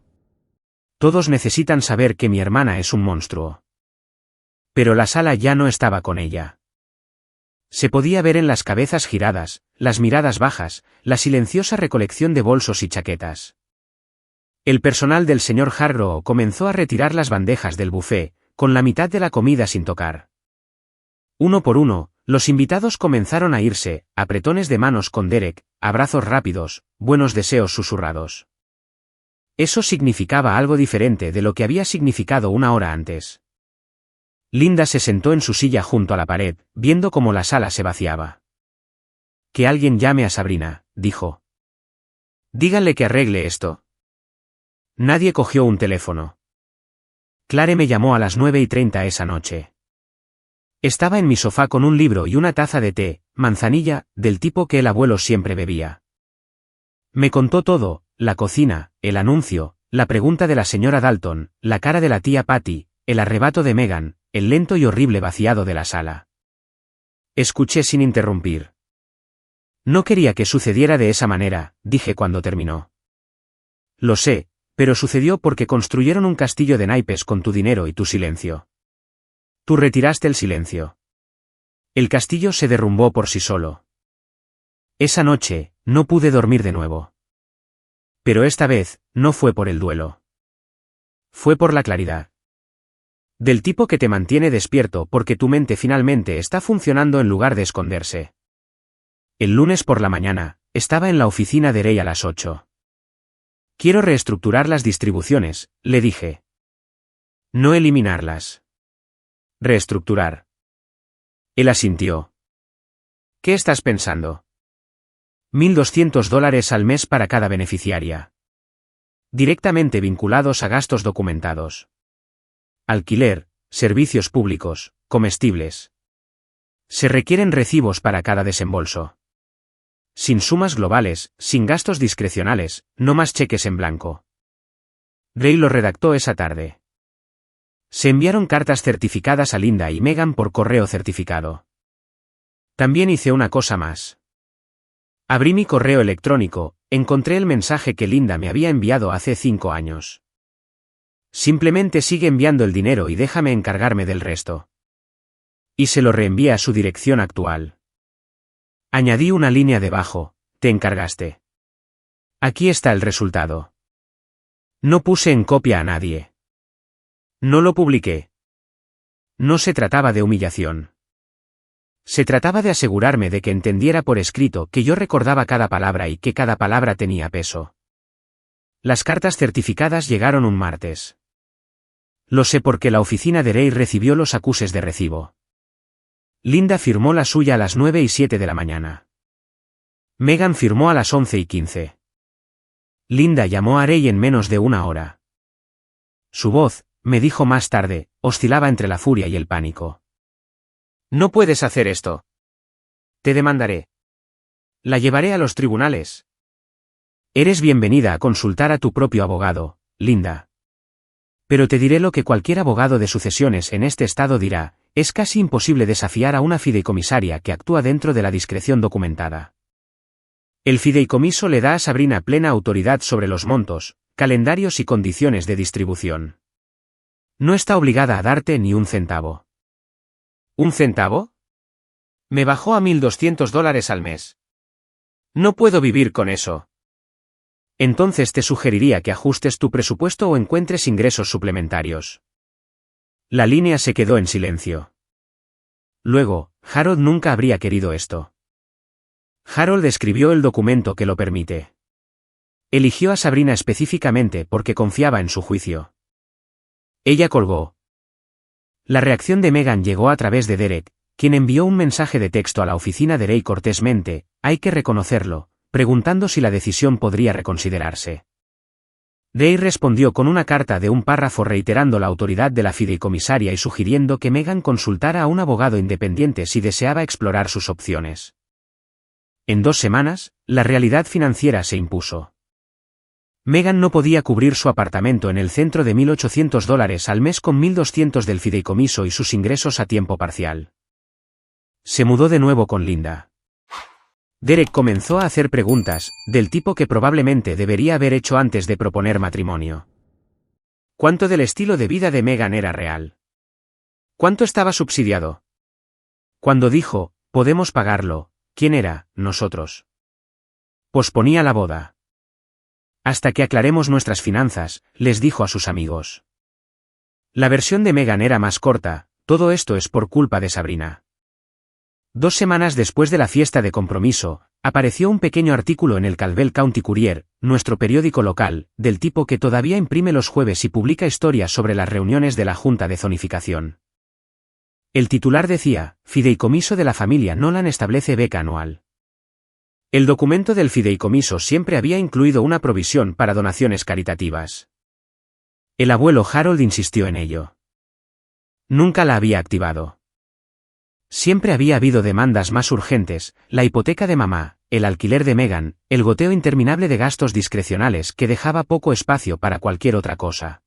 Todos necesitan saber que mi hermana es un monstruo. Pero la sala ya no estaba con ella. Se podía ver en las cabezas giradas, las miradas bajas, la silenciosa recolección de bolsos y chaquetas. El personal del señor Hargrove comenzó a retirar las bandejas del buffet, con la mitad de la comida sin tocar. Uno por uno, los invitados comenzaron a irse, apretones de manos con Derek, abrazos rápidos, buenos deseos susurrados. Eso significaba algo diferente de lo que había significado una hora antes. Linda se sentó en su silla junto a la pared, viendo cómo la sala se vaciaba. Que alguien llame a Sabrina, dijo. Díganle que arregle esto. Nadie cogió un teléfono. Clare me llamó a las 9:30 esa noche. Estaba en mi sofá con un libro y una taza de té, manzanilla, del tipo que el abuelo siempre bebía. Me contó todo, la cocina, el anuncio, la pregunta de la señora Dalton, la cara de la tía Patty, el arrebato de Megan, el lento y horrible vaciado de la sala. Escuché sin interrumpir. No quería que sucediera de esa manera, dije cuando terminó. Lo sé, pero sucedió porque construyeron un castillo de naipes con tu dinero y tu silencio. Tú retiraste el silencio. El castillo se derrumbó por sí solo. Esa noche, no pude dormir de nuevo. Pero esta vez, no fue por el duelo. Fue por la claridad. Del tipo que te mantiene despierto porque tu mente finalmente está funcionando en lugar de esconderse. El lunes por la mañana, estaba en la oficina de Rey a las 8. Quiero reestructurar las distribuciones, le dije. No eliminarlas. Reestructurar. Él asintió. ¿Qué estás pensando? $1.200 al mes para cada beneficiaria. Directamente vinculados a gastos documentados. Alquiler, servicios públicos, comestibles. Se requieren recibos para cada desembolso. Sin sumas globales, sin gastos discrecionales, no más cheques en blanco. Ray lo redactó esa tarde. Se enviaron cartas certificadas a Linda y Megan por correo certificado. También hice una cosa más. Abrí mi correo electrónico, encontré el mensaje que Linda me había enviado hace 5 años. Simplemente sigue enviando el dinero y déjame encargarme del resto. Y se lo reenvié a su dirección actual. Añadí una línea debajo, te encargaste. Aquí está el resultado. No puse en copia a nadie. No lo publiqué. No se trataba de humillación. Se trataba de asegurarme de que entendiera por escrito que yo recordaba cada palabra y que cada palabra tenía peso. Las cartas certificadas llegaron un martes. Lo sé porque la oficina de Ray recibió los acuses de recibo. Linda firmó la suya a las 9:07 de la mañana. Megan firmó a las 11:15. Linda llamó a Ray en menos de una hora. Su voz, me dijo más tarde, oscilaba entre la furia y el pánico. No puedes hacer esto. Te demandaré. La llevaré a los tribunales. Eres bienvenida a consultar a tu propio abogado, Linda. Pero te diré lo que cualquier abogado de sucesiones en este estado dirá, es casi imposible desafiar a una fideicomisaria que actúa dentro de la discreción documentada. El fideicomiso le da a Sabrina plena autoridad sobre los montos, calendarios y condiciones de distribución. No está obligada a darte ni un centavo. ¿Un centavo? Me bajó a $1.200 al mes. No puedo vivir con eso. Entonces te sugeriría que ajustes tu presupuesto o encuentres ingresos suplementarios. La línea se quedó en silencio. Luego, Harold nunca habría querido esto. Harold escribió el documento que lo permite. Eligió a Sabrina específicamente porque confiaba en su juicio. Ella colgó. La reacción de Megan llegó a través de Derek, quien envió un mensaje de texto a la oficina de Ray cortésmente, hay que reconocerlo, preguntando si la decisión podría reconsiderarse. Day respondió con una carta de un párrafo reiterando la autoridad de la fideicomisaria y sugiriendo que Meghan consultara a un abogado independiente si deseaba explorar sus opciones. En 2 semanas, la realidad financiera se impuso. Meghan no podía cubrir su apartamento en el centro de $1.800 al mes con $1.200 del fideicomiso y sus ingresos a tiempo parcial. Se mudó de nuevo con Linda. Derek comenzó a hacer preguntas, del tipo que probablemente debería haber hecho antes de proponer matrimonio. ¿Cuánto del estilo de vida de Meghan era real? ¿Cuánto estaba subsidiado? Cuando dijo, podemos pagarlo, ¿quién era, nosotros? Posponía la boda. Hasta que aclaremos nuestras finanzas, les dijo a sus amigos. La versión de Meghan era más corta, todo esto es por culpa de Sabrina. 2 semanas después de la fiesta de compromiso, apareció un pequeño artículo en el Caldwell County Courier, nuestro periódico local, del tipo que todavía imprime los jueves y publica historias sobre las reuniones de la Junta de Zonificación. El titular decía, Fideicomiso de la familia Nolan establece beca anual. El documento del fideicomiso siempre había incluido una provisión para donaciones caritativas. El abuelo Harold insistió en ello. Nunca la había activado. Siempre había habido demandas más urgentes, la hipoteca de mamá, el alquiler de Meghan, el goteo interminable de gastos discrecionales que dejaba poco espacio para cualquier otra cosa.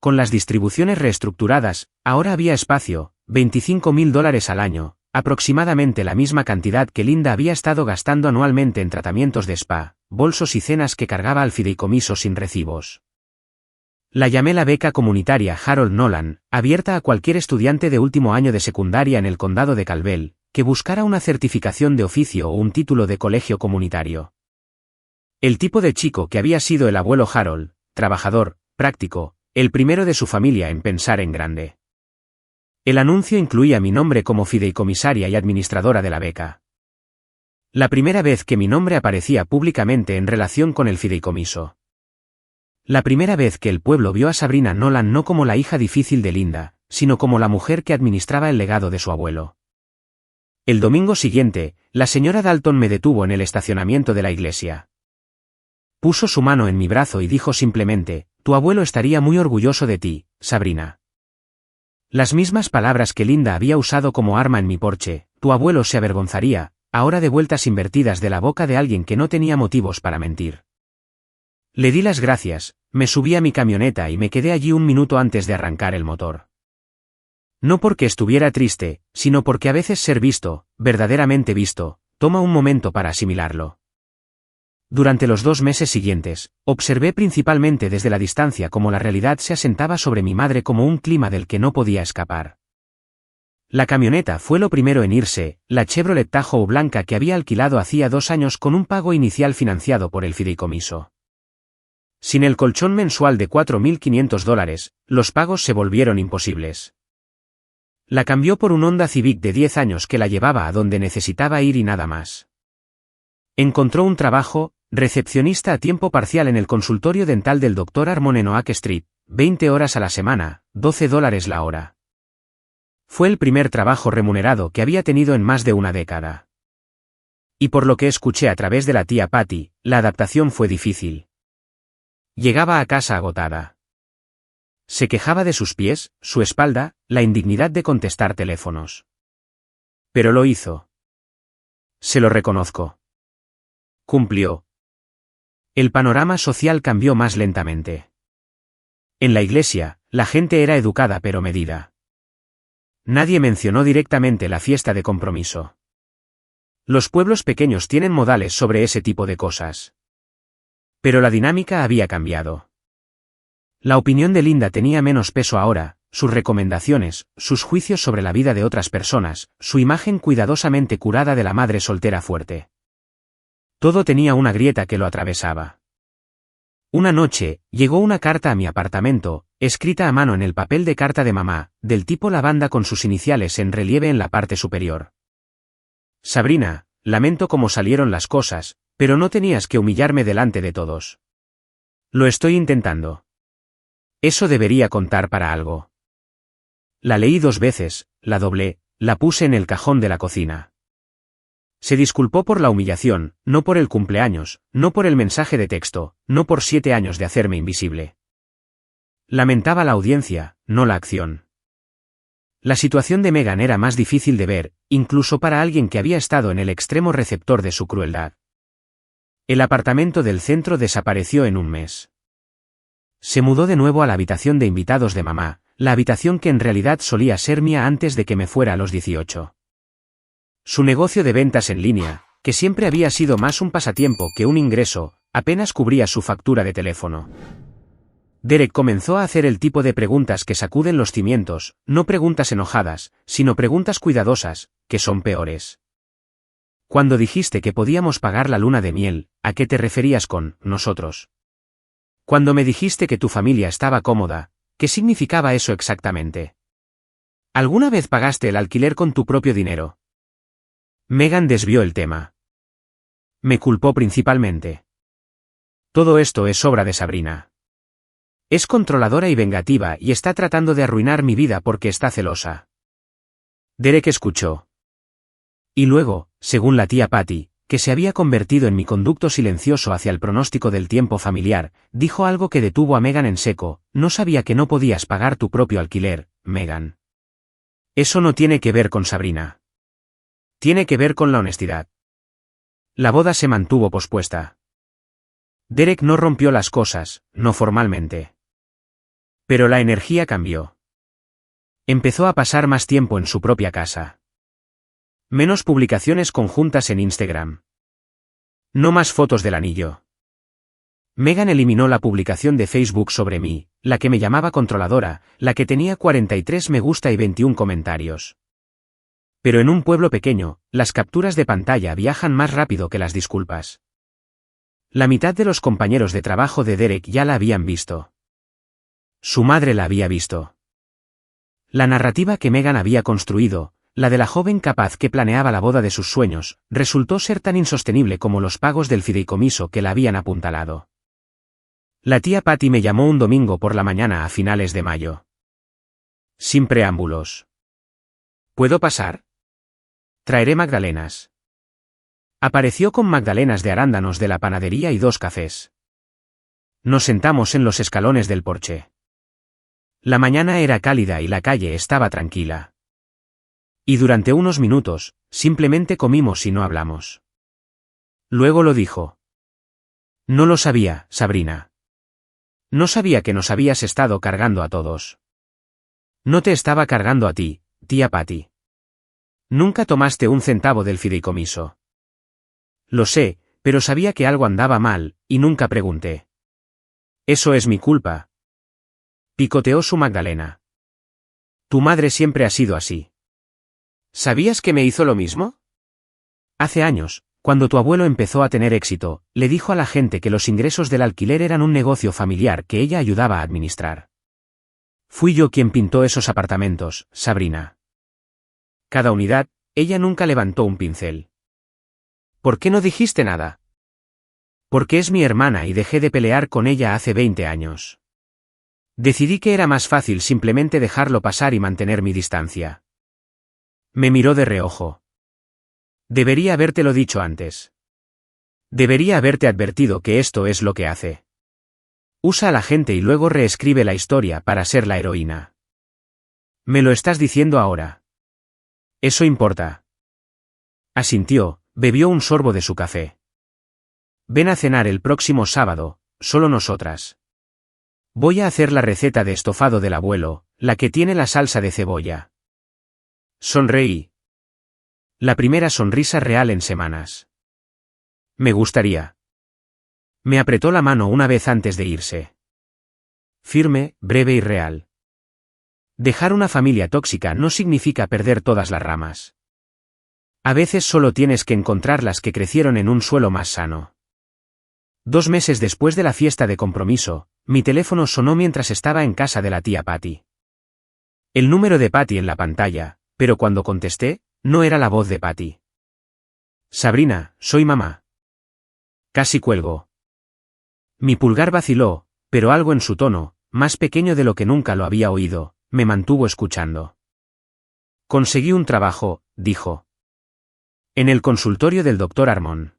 Con las distribuciones reestructuradas, ahora había espacio, $25.000 al año, aproximadamente la misma cantidad que Linda había estado gastando anualmente en tratamientos de spa, bolsos y cenas que cargaba al fideicomiso sin recibos. La llamé la beca comunitaria Harold Nolan, abierta a cualquier estudiante de último año de secundaria en el condado de Caldwell, que buscara una certificación de oficio o un título de colegio comunitario. El tipo de chico que había sido el abuelo Harold, trabajador, práctico, el primero de su familia en pensar en grande. El anuncio incluía mi nombre como fideicomisaria y administradora de la beca. La primera vez que mi nombre aparecía públicamente en relación con el fideicomiso. La primera vez que el pueblo vio a Sabrina Nolan no como la hija difícil de Linda, sino como la mujer que administraba el legado de su abuelo. El domingo siguiente, la señora Dalton me detuvo en el estacionamiento de la iglesia. Puso su mano en mi brazo y dijo simplemente, tu abuelo estaría muy orgulloso de ti, Sabrina. Las mismas palabras que Linda había usado como arma en mi porche, tu abuelo se avergonzaría, ahora de vueltas invertidas de la boca de alguien que no tenía motivos para mentir. Le di las gracias, me subí a mi camioneta y me quedé allí un minuto antes de arrancar el motor. No porque estuviera triste, sino porque a veces ser visto, verdaderamente visto, toma un momento para asimilarlo. Durante los 2 meses siguientes, observé principalmente desde la distancia cómo la realidad se asentaba sobre mi madre como un clima del que no podía escapar. La camioneta fue lo primero en irse, la Chevrolet Tahoe blanca que había alquilado hacía 2 años con un pago inicial financiado por el fideicomiso. Sin el colchón mensual de $4.500, los pagos se volvieron imposibles. La cambió por un Honda Civic de 10 años que la llevaba a donde necesitaba ir y nada más. Encontró un trabajo, recepcionista a tiempo parcial en el consultorio dental del Dr. Harmon en Oak Street, 20 horas a la semana, $12 la hora. Fue el primer trabajo remunerado que había tenido en más de una década. Y por lo que escuché a través de la tía Patty, la adaptación fue difícil. Llegaba a casa agotada. Se quejaba de sus pies, su espalda, la indignidad de contestar teléfonos. Pero lo hizo. Se lo reconozco. Cumplió. El panorama social cambió más lentamente. En la iglesia, la gente era educada pero medida. Nadie mencionó directamente la fiesta de compromiso. Los pueblos pequeños tienen modales sobre ese tipo de cosas. Pero la dinámica había cambiado. La opinión de Linda tenía menos peso ahora, sus recomendaciones, sus juicios sobre la vida de otras personas, su imagen cuidadosamente curada de la madre soltera fuerte. Todo tenía una grieta que lo atravesaba. Una noche, llegó una carta a mi apartamento, escrita a mano en el papel de carta de mamá, del tipo lavanda con sus iniciales en relieve en la parte superior. Sabrina, lamento cómo salieron las cosas, pero no tenías que humillarme delante de todos. Lo estoy intentando. Eso debería contar para algo. La leí 2 veces, la doblé, la puse en el cajón de la cocina. Se disculpó por la humillación, no por el cumpleaños, no por el mensaje de texto, no por 7 años de hacerme invisible. Lamentaba la audiencia, no la acción. La situación de Meghan era más difícil de ver, incluso para alguien que había estado en el extremo receptor de su crueldad. El apartamento del centro desapareció en un mes. Se mudó de nuevo a la habitación de invitados de mamá, la habitación que en realidad solía ser mía antes de que me fuera a los 18. Su negocio de ventas en línea, que siempre había sido más un pasatiempo que un ingreso, apenas cubría su factura de teléfono. Derek comenzó a hacer el tipo de preguntas que sacuden los cimientos, no preguntas enojadas, sino preguntas cuidadosas, que son peores. Cuando dijiste que podíamos pagar la luna de miel, ¿a qué te referías con nosotros? Cuando me dijiste que tu familia estaba cómoda, ¿qué significaba eso exactamente? ¿Alguna vez pagaste el alquiler con tu propio dinero? Meghan desvió el tema. Me culpó principalmente. Todo esto es obra de Sabrina. Es controladora y vengativa y está tratando de arruinar mi vida porque está celosa. Derek escuchó. Y luego, según la tía Patty, que se había convertido en mi conducto silencioso hacia el pronóstico del tiempo familiar, dijo algo que detuvo a Meghan en seco: no sabía que no podías pagar tu propio alquiler, Meghan. Eso no tiene que ver con Sabrina. Tiene que ver con la honestidad. La boda se mantuvo pospuesta. Derek no rompió las cosas, no formalmente. Pero la energía cambió. Empezó a pasar más tiempo en su propia casa. Menos publicaciones conjuntas en Instagram. No más fotos del anillo. Meghan eliminó la publicación de Facebook sobre mí, la que me llamaba controladora, la que tenía 43 me gusta y 21 comentarios. Pero en un pueblo pequeño, las capturas de pantalla viajan más rápido que las disculpas. La mitad de los compañeros de trabajo de Derek ya la habían visto. Su madre la había visto. La narrativa que Meghan había construido, la de la joven capaz que planeaba la boda de sus sueños, resultó ser tan insostenible como los pagos del fideicomiso que la habían apuntalado. La tía Patty me llamó un domingo por la mañana a finales de mayo. Sin preámbulos. ¿Puedo pasar? Traeré magdalenas. Apareció con magdalenas de arándanos de la panadería y 2 cafés. Nos sentamos en los escalones del porche. La mañana era cálida y la calle estaba tranquila. Y durante unos minutos, simplemente comimos y no hablamos. Luego lo dijo. No lo sabía, Sabrina. No sabía que nos habías estado cargando a todos. No te estaba cargando a ti, tía Patty. Nunca tomaste un centavo del fideicomiso. Lo sé, pero sabía que algo andaba mal, y nunca pregunté. Eso es mi culpa. Picoteó su magdalena. Tu madre siempre ha sido así. ¿Sabías que me hizo lo mismo? Hace años, cuando tu abuelo empezó a tener éxito, le dijo a la gente que los ingresos del alquiler eran un negocio familiar que ella ayudaba a administrar. Fui yo quien pintó esos apartamentos, Sabrina. Cada unidad, ella nunca levantó un pincel. ¿Por qué no dijiste nada? Porque es mi hermana y dejé de pelear con ella hace 20 años. Decidí que era más fácil simplemente dejarlo pasar y mantener mi distancia. Me miró de reojo. Debería habértelo dicho antes. Debería haberte advertido que esto es lo que hace. Usa a la gente y luego reescribe la historia para ser la heroína. Me lo estás diciendo ahora. Eso importa. Asintió, bebió un sorbo de su café. Ven a cenar el próximo sábado, solo nosotras. Voy a hacer la receta de estofado del abuelo, la que tiene la salsa de cebolla. Sonreí. La primera sonrisa real en semanas. Me gustaría. Me apretó la mano una vez antes de irse. Firme, breve y real. Dejar una familia tóxica no significa perder todas las ramas. A veces solo tienes que encontrar las que crecieron en un suelo más sano. 2 meses después de la fiesta de compromiso, mi teléfono sonó mientras estaba en casa de la tía Patty. El número de Patty en la pantalla, pero cuando contesté, no era la voz de Patty. Sabrina, soy mamá. Casi cuelgo. Mi pulgar vaciló, pero algo en su tono, más pequeño de lo que nunca lo había oído, me mantuvo escuchando. Conseguí un trabajo, dijo. En el consultorio del doctor Armón.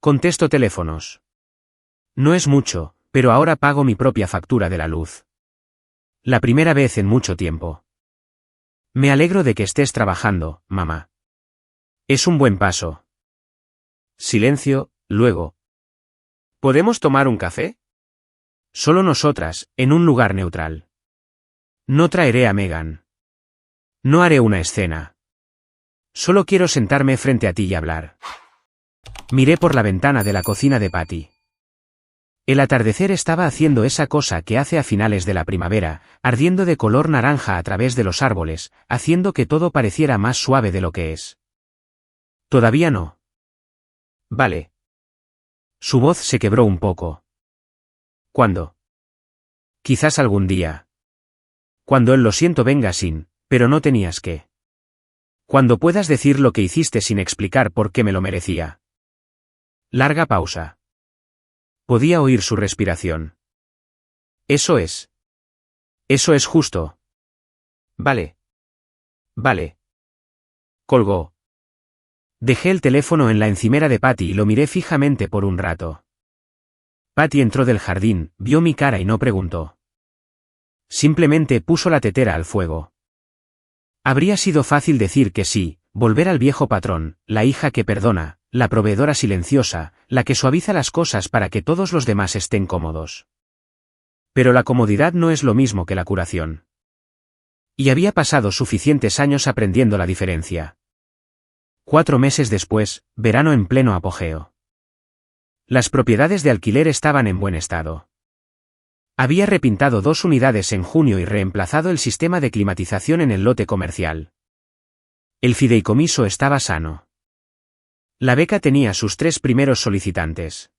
Contesto teléfonos. No es mucho, pero ahora pago mi propia factura de la luz. La primera vez en mucho tiempo. Me alegro de que estés trabajando, mamá. Es un buen paso. Silencio, luego. ¿Podemos tomar un café? Solo nosotras, en un lugar neutral. No traeré a Megan. No haré una escena. Solo quiero sentarme frente a ti y hablar. Miré por la ventana de la cocina de Patty. El atardecer estaba haciendo esa cosa que hace a finales de la primavera, ardiendo de color naranja a través de los árboles, haciendo que todo pareciera más suave de lo que es. Todavía no. Vale. Su voz se quebró un poco. ¿Cuándo? Quizás algún día. Cuando el lo siento venga sin, pero no tenías que. Cuando puedas decir lo que hiciste sin explicar por qué me lo merecía. Larga pausa. Podía oír su respiración. Eso es. Eso es justo. Vale. Vale. Colgó. Dejé el teléfono en la encimera de Patty y lo miré fijamente por un rato. Patty entró del jardín, vio mi cara y no preguntó. Simplemente puso la tetera al fuego. Habría sido fácil decir que sí, volver al viejo patrón, la hija que perdona, la proveedora silenciosa, la que suaviza las cosas para que todos los demás estén cómodos. Pero la comodidad no es lo mismo que la curación. Y había pasado suficientes años aprendiendo la diferencia. 4 meses después, verano en pleno apogeo. Las propiedades de alquiler estaban en buen estado. Había repintado 2 unidades en junio y reemplazado el sistema de climatización en el lote comercial. El fideicomiso estaba sano. La beca tenía sus 3 primeros solicitantes.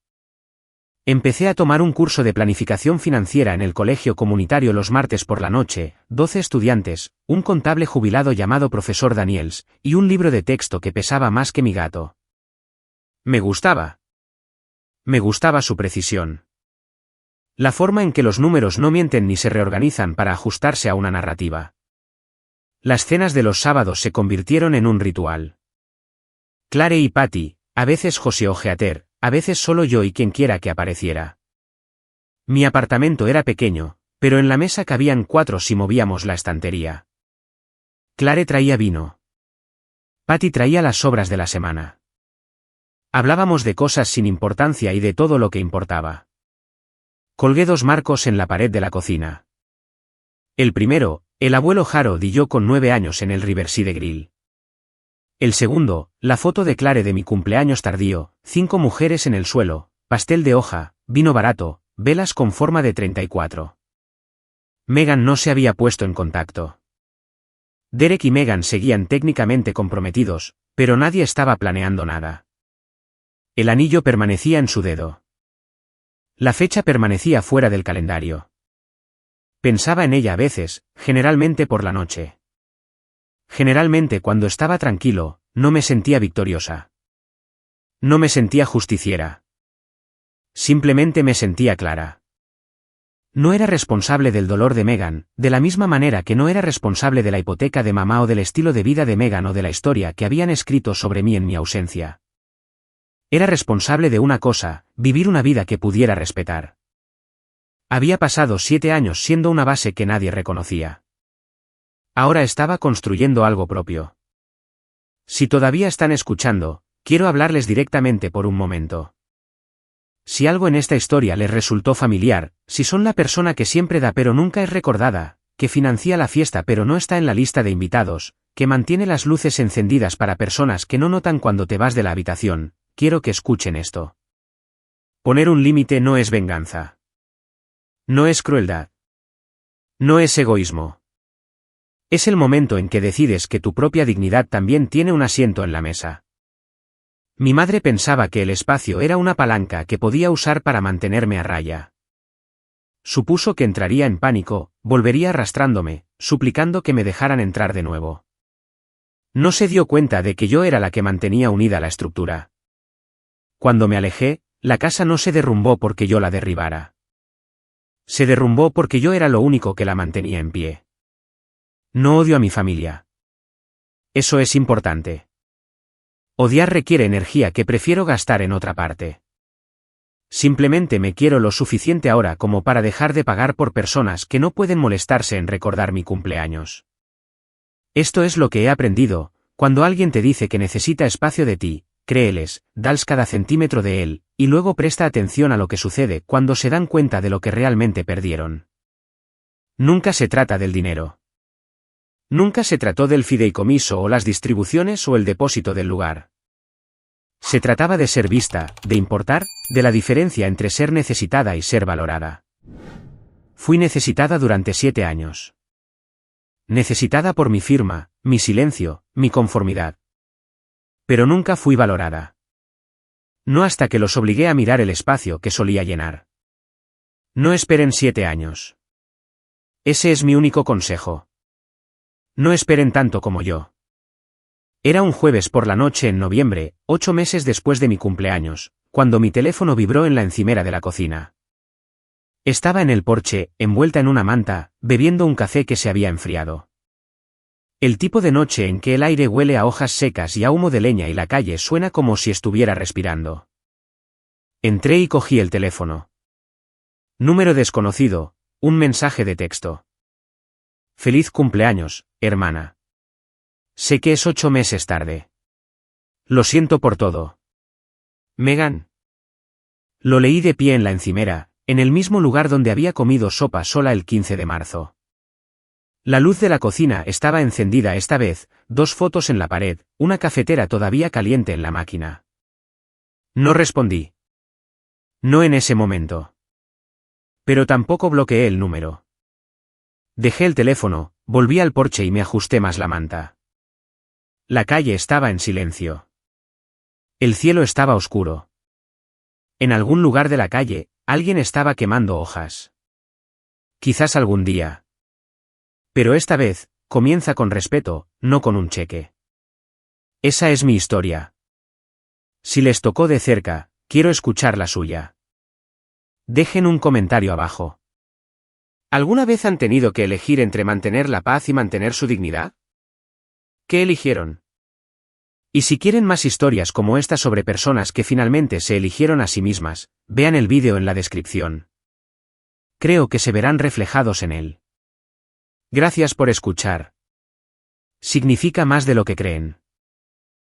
Empecé a tomar un curso de planificación financiera en el colegio comunitario los martes por la noche, 12 estudiantes, un contable jubilado llamado profesor Daniels, y un libro de texto que pesaba más que mi gato. Me gustaba. Me gustaba su precisión. La forma en que los números no mienten ni se reorganizan para ajustarse a una narrativa. Las cenas de los sábados se convirtieron en un ritual. Clare y Patty, a veces José Ojeater, a veces solo yo y quien quiera que apareciera. Mi apartamento era pequeño, pero en la mesa cabían 4 si movíamos la estantería. Clare traía vino. Patty traía las sobras de la semana. Hablábamos de cosas sin importancia y de todo lo que importaba. Colgué 2 marcos en la pared de la cocina. El primero, el abuelo Harold y yo con 9 años en el Riverside Grill. El segundo, la foto de Clare de mi cumpleaños tardío, 5 mujeres en el suelo, pastel de hoja, vino barato, velas con forma de 34. Megan no se había puesto en contacto. Derek y Megan seguían técnicamente comprometidos, pero nadie estaba planeando nada. El anillo permanecía en su dedo. La fecha permanecía fuera del calendario. Pensaba en ella a veces, generalmente por la noche. Generalmente cuando estaba tranquilo, no me sentía victoriosa. No me sentía justiciera. Simplemente me sentía clara. No era responsable del dolor de Megan, de la misma manera que no era responsable de la hipoteca de mamá o del estilo de vida de Megan o de la historia que habían escrito sobre mí en mi ausencia. Era responsable de una cosa, vivir una vida que pudiera respetar. Había pasado 7 años siendo una base que nadie reconocía. Ahora estaba construyendo algo propio. Si todavía están escuchando, quiero hablarles directamente por un momento. Si algo en esta historia les resultó familiar, si son la persona que siempre da pero nunca es recordada, que financia la fiesta pero no está en la lista de invitados, que mantiene las luces encendidas para personas que no notan cuando te vas de la habitación, quiero que escuchen esto. Poner un límite no es venganza. No es crueldad. No es egoísmo. Es el momento en que decides que tu propia dignidad también tiene un asiento en la mesa. Mi madre pensaba que el espacio era una palanca que podía usar para mantenerme a raya. Supuso que entraría en pánico, volvería arrastrándome, suplicando que me dejaran entrar de nuevo. No se dio cuenta de que yo era la que mantenía unida la estructura. Cuando me alejé, la casa no se derrumbó porque yo la derribara. Se derrumbó porque yo era lo único que la mantenía en pie. No odio a mi familia. Eso es importante. Odiar requiere energía que prefiero gastar en otra parte. Simplemente me quiero lo suficiente ahora como para dejar de pagar por personas que no pueden molestarse en recordar mi cumpleaños. Esto es lo que he aprendido: cuando alguien te dice que necesita espacio de ti, créeles, dales cada centímetro de él, y luego presta atención a lo que sucede cuando se dan cuenta de lo que realmente perdieron. Nunca se trata del dinero. Nunca se trató del fideicomiso o las distribuciones o el depósito del lugar. Se trataba de ser vista, de importar, de la diferencia entre ser necesitada y ser valorada. Fui necesitada durante 7 años. Necesitada por mi firma, mi silencio, mi conformidad. Pero nunca fui valorada. No hasta que los obligué a mirar el espacio que solía llenar. No esperen 7 años. Ese es mi único consejo. No esperen tanto como yo. Era un jueves por la noche en noviembre, 8 meses después de mi cumpleaños, cuando mi teléfono vibró en la encimera de la cocina. Estaba en el porche, envuelta en una manta, bebiendo un café que se había enfriado. El tipo de noche en que el aire huele a hojas secas y a humo de leña y la calle suena como si estuviera respirando. Entré y cogí el teléfono. Número desconocido, un mensaje de texto. Feliz cumpleaños, hermana. Sé que es 8 meses tarde. Lo siento por todo. Megan. Lo leí de pie en la encimera, en el mismo lugar donde había comido sopa sola el 15 de marzo. La luz de la cocina estaba encendida esta vez, 2 fotos en la pared, una cafetera todavía caliente en la máquina. No respondí. No en ese momento. Pero tampoco bloqueé el número. Dejé el teléfono, volví al porche y me ajusté más la manta. La calle estaba en silencio. El cielo estaba oscuro. En algún lugar de la calle, alguien estaba quemando hojas. Quizás algún día. Pero esta vez, comienza con respeto, no con un cheque. Esa es mi historia. Si les tocó de cerca, quiero escuchar la suya. Dejen un comentario abajo. ¿Alguna vez han tenido que elegir entre mantener la paz y mantener su dignidad? ¿Qué eligieron? Y si quieren más historias como esta sobre personas que finalmente se eligieron a sí mismas, vean el vídeo en la descripción. Creo que se verán reflejados en él. Gracias por escuchar. Significa más de lo que creen.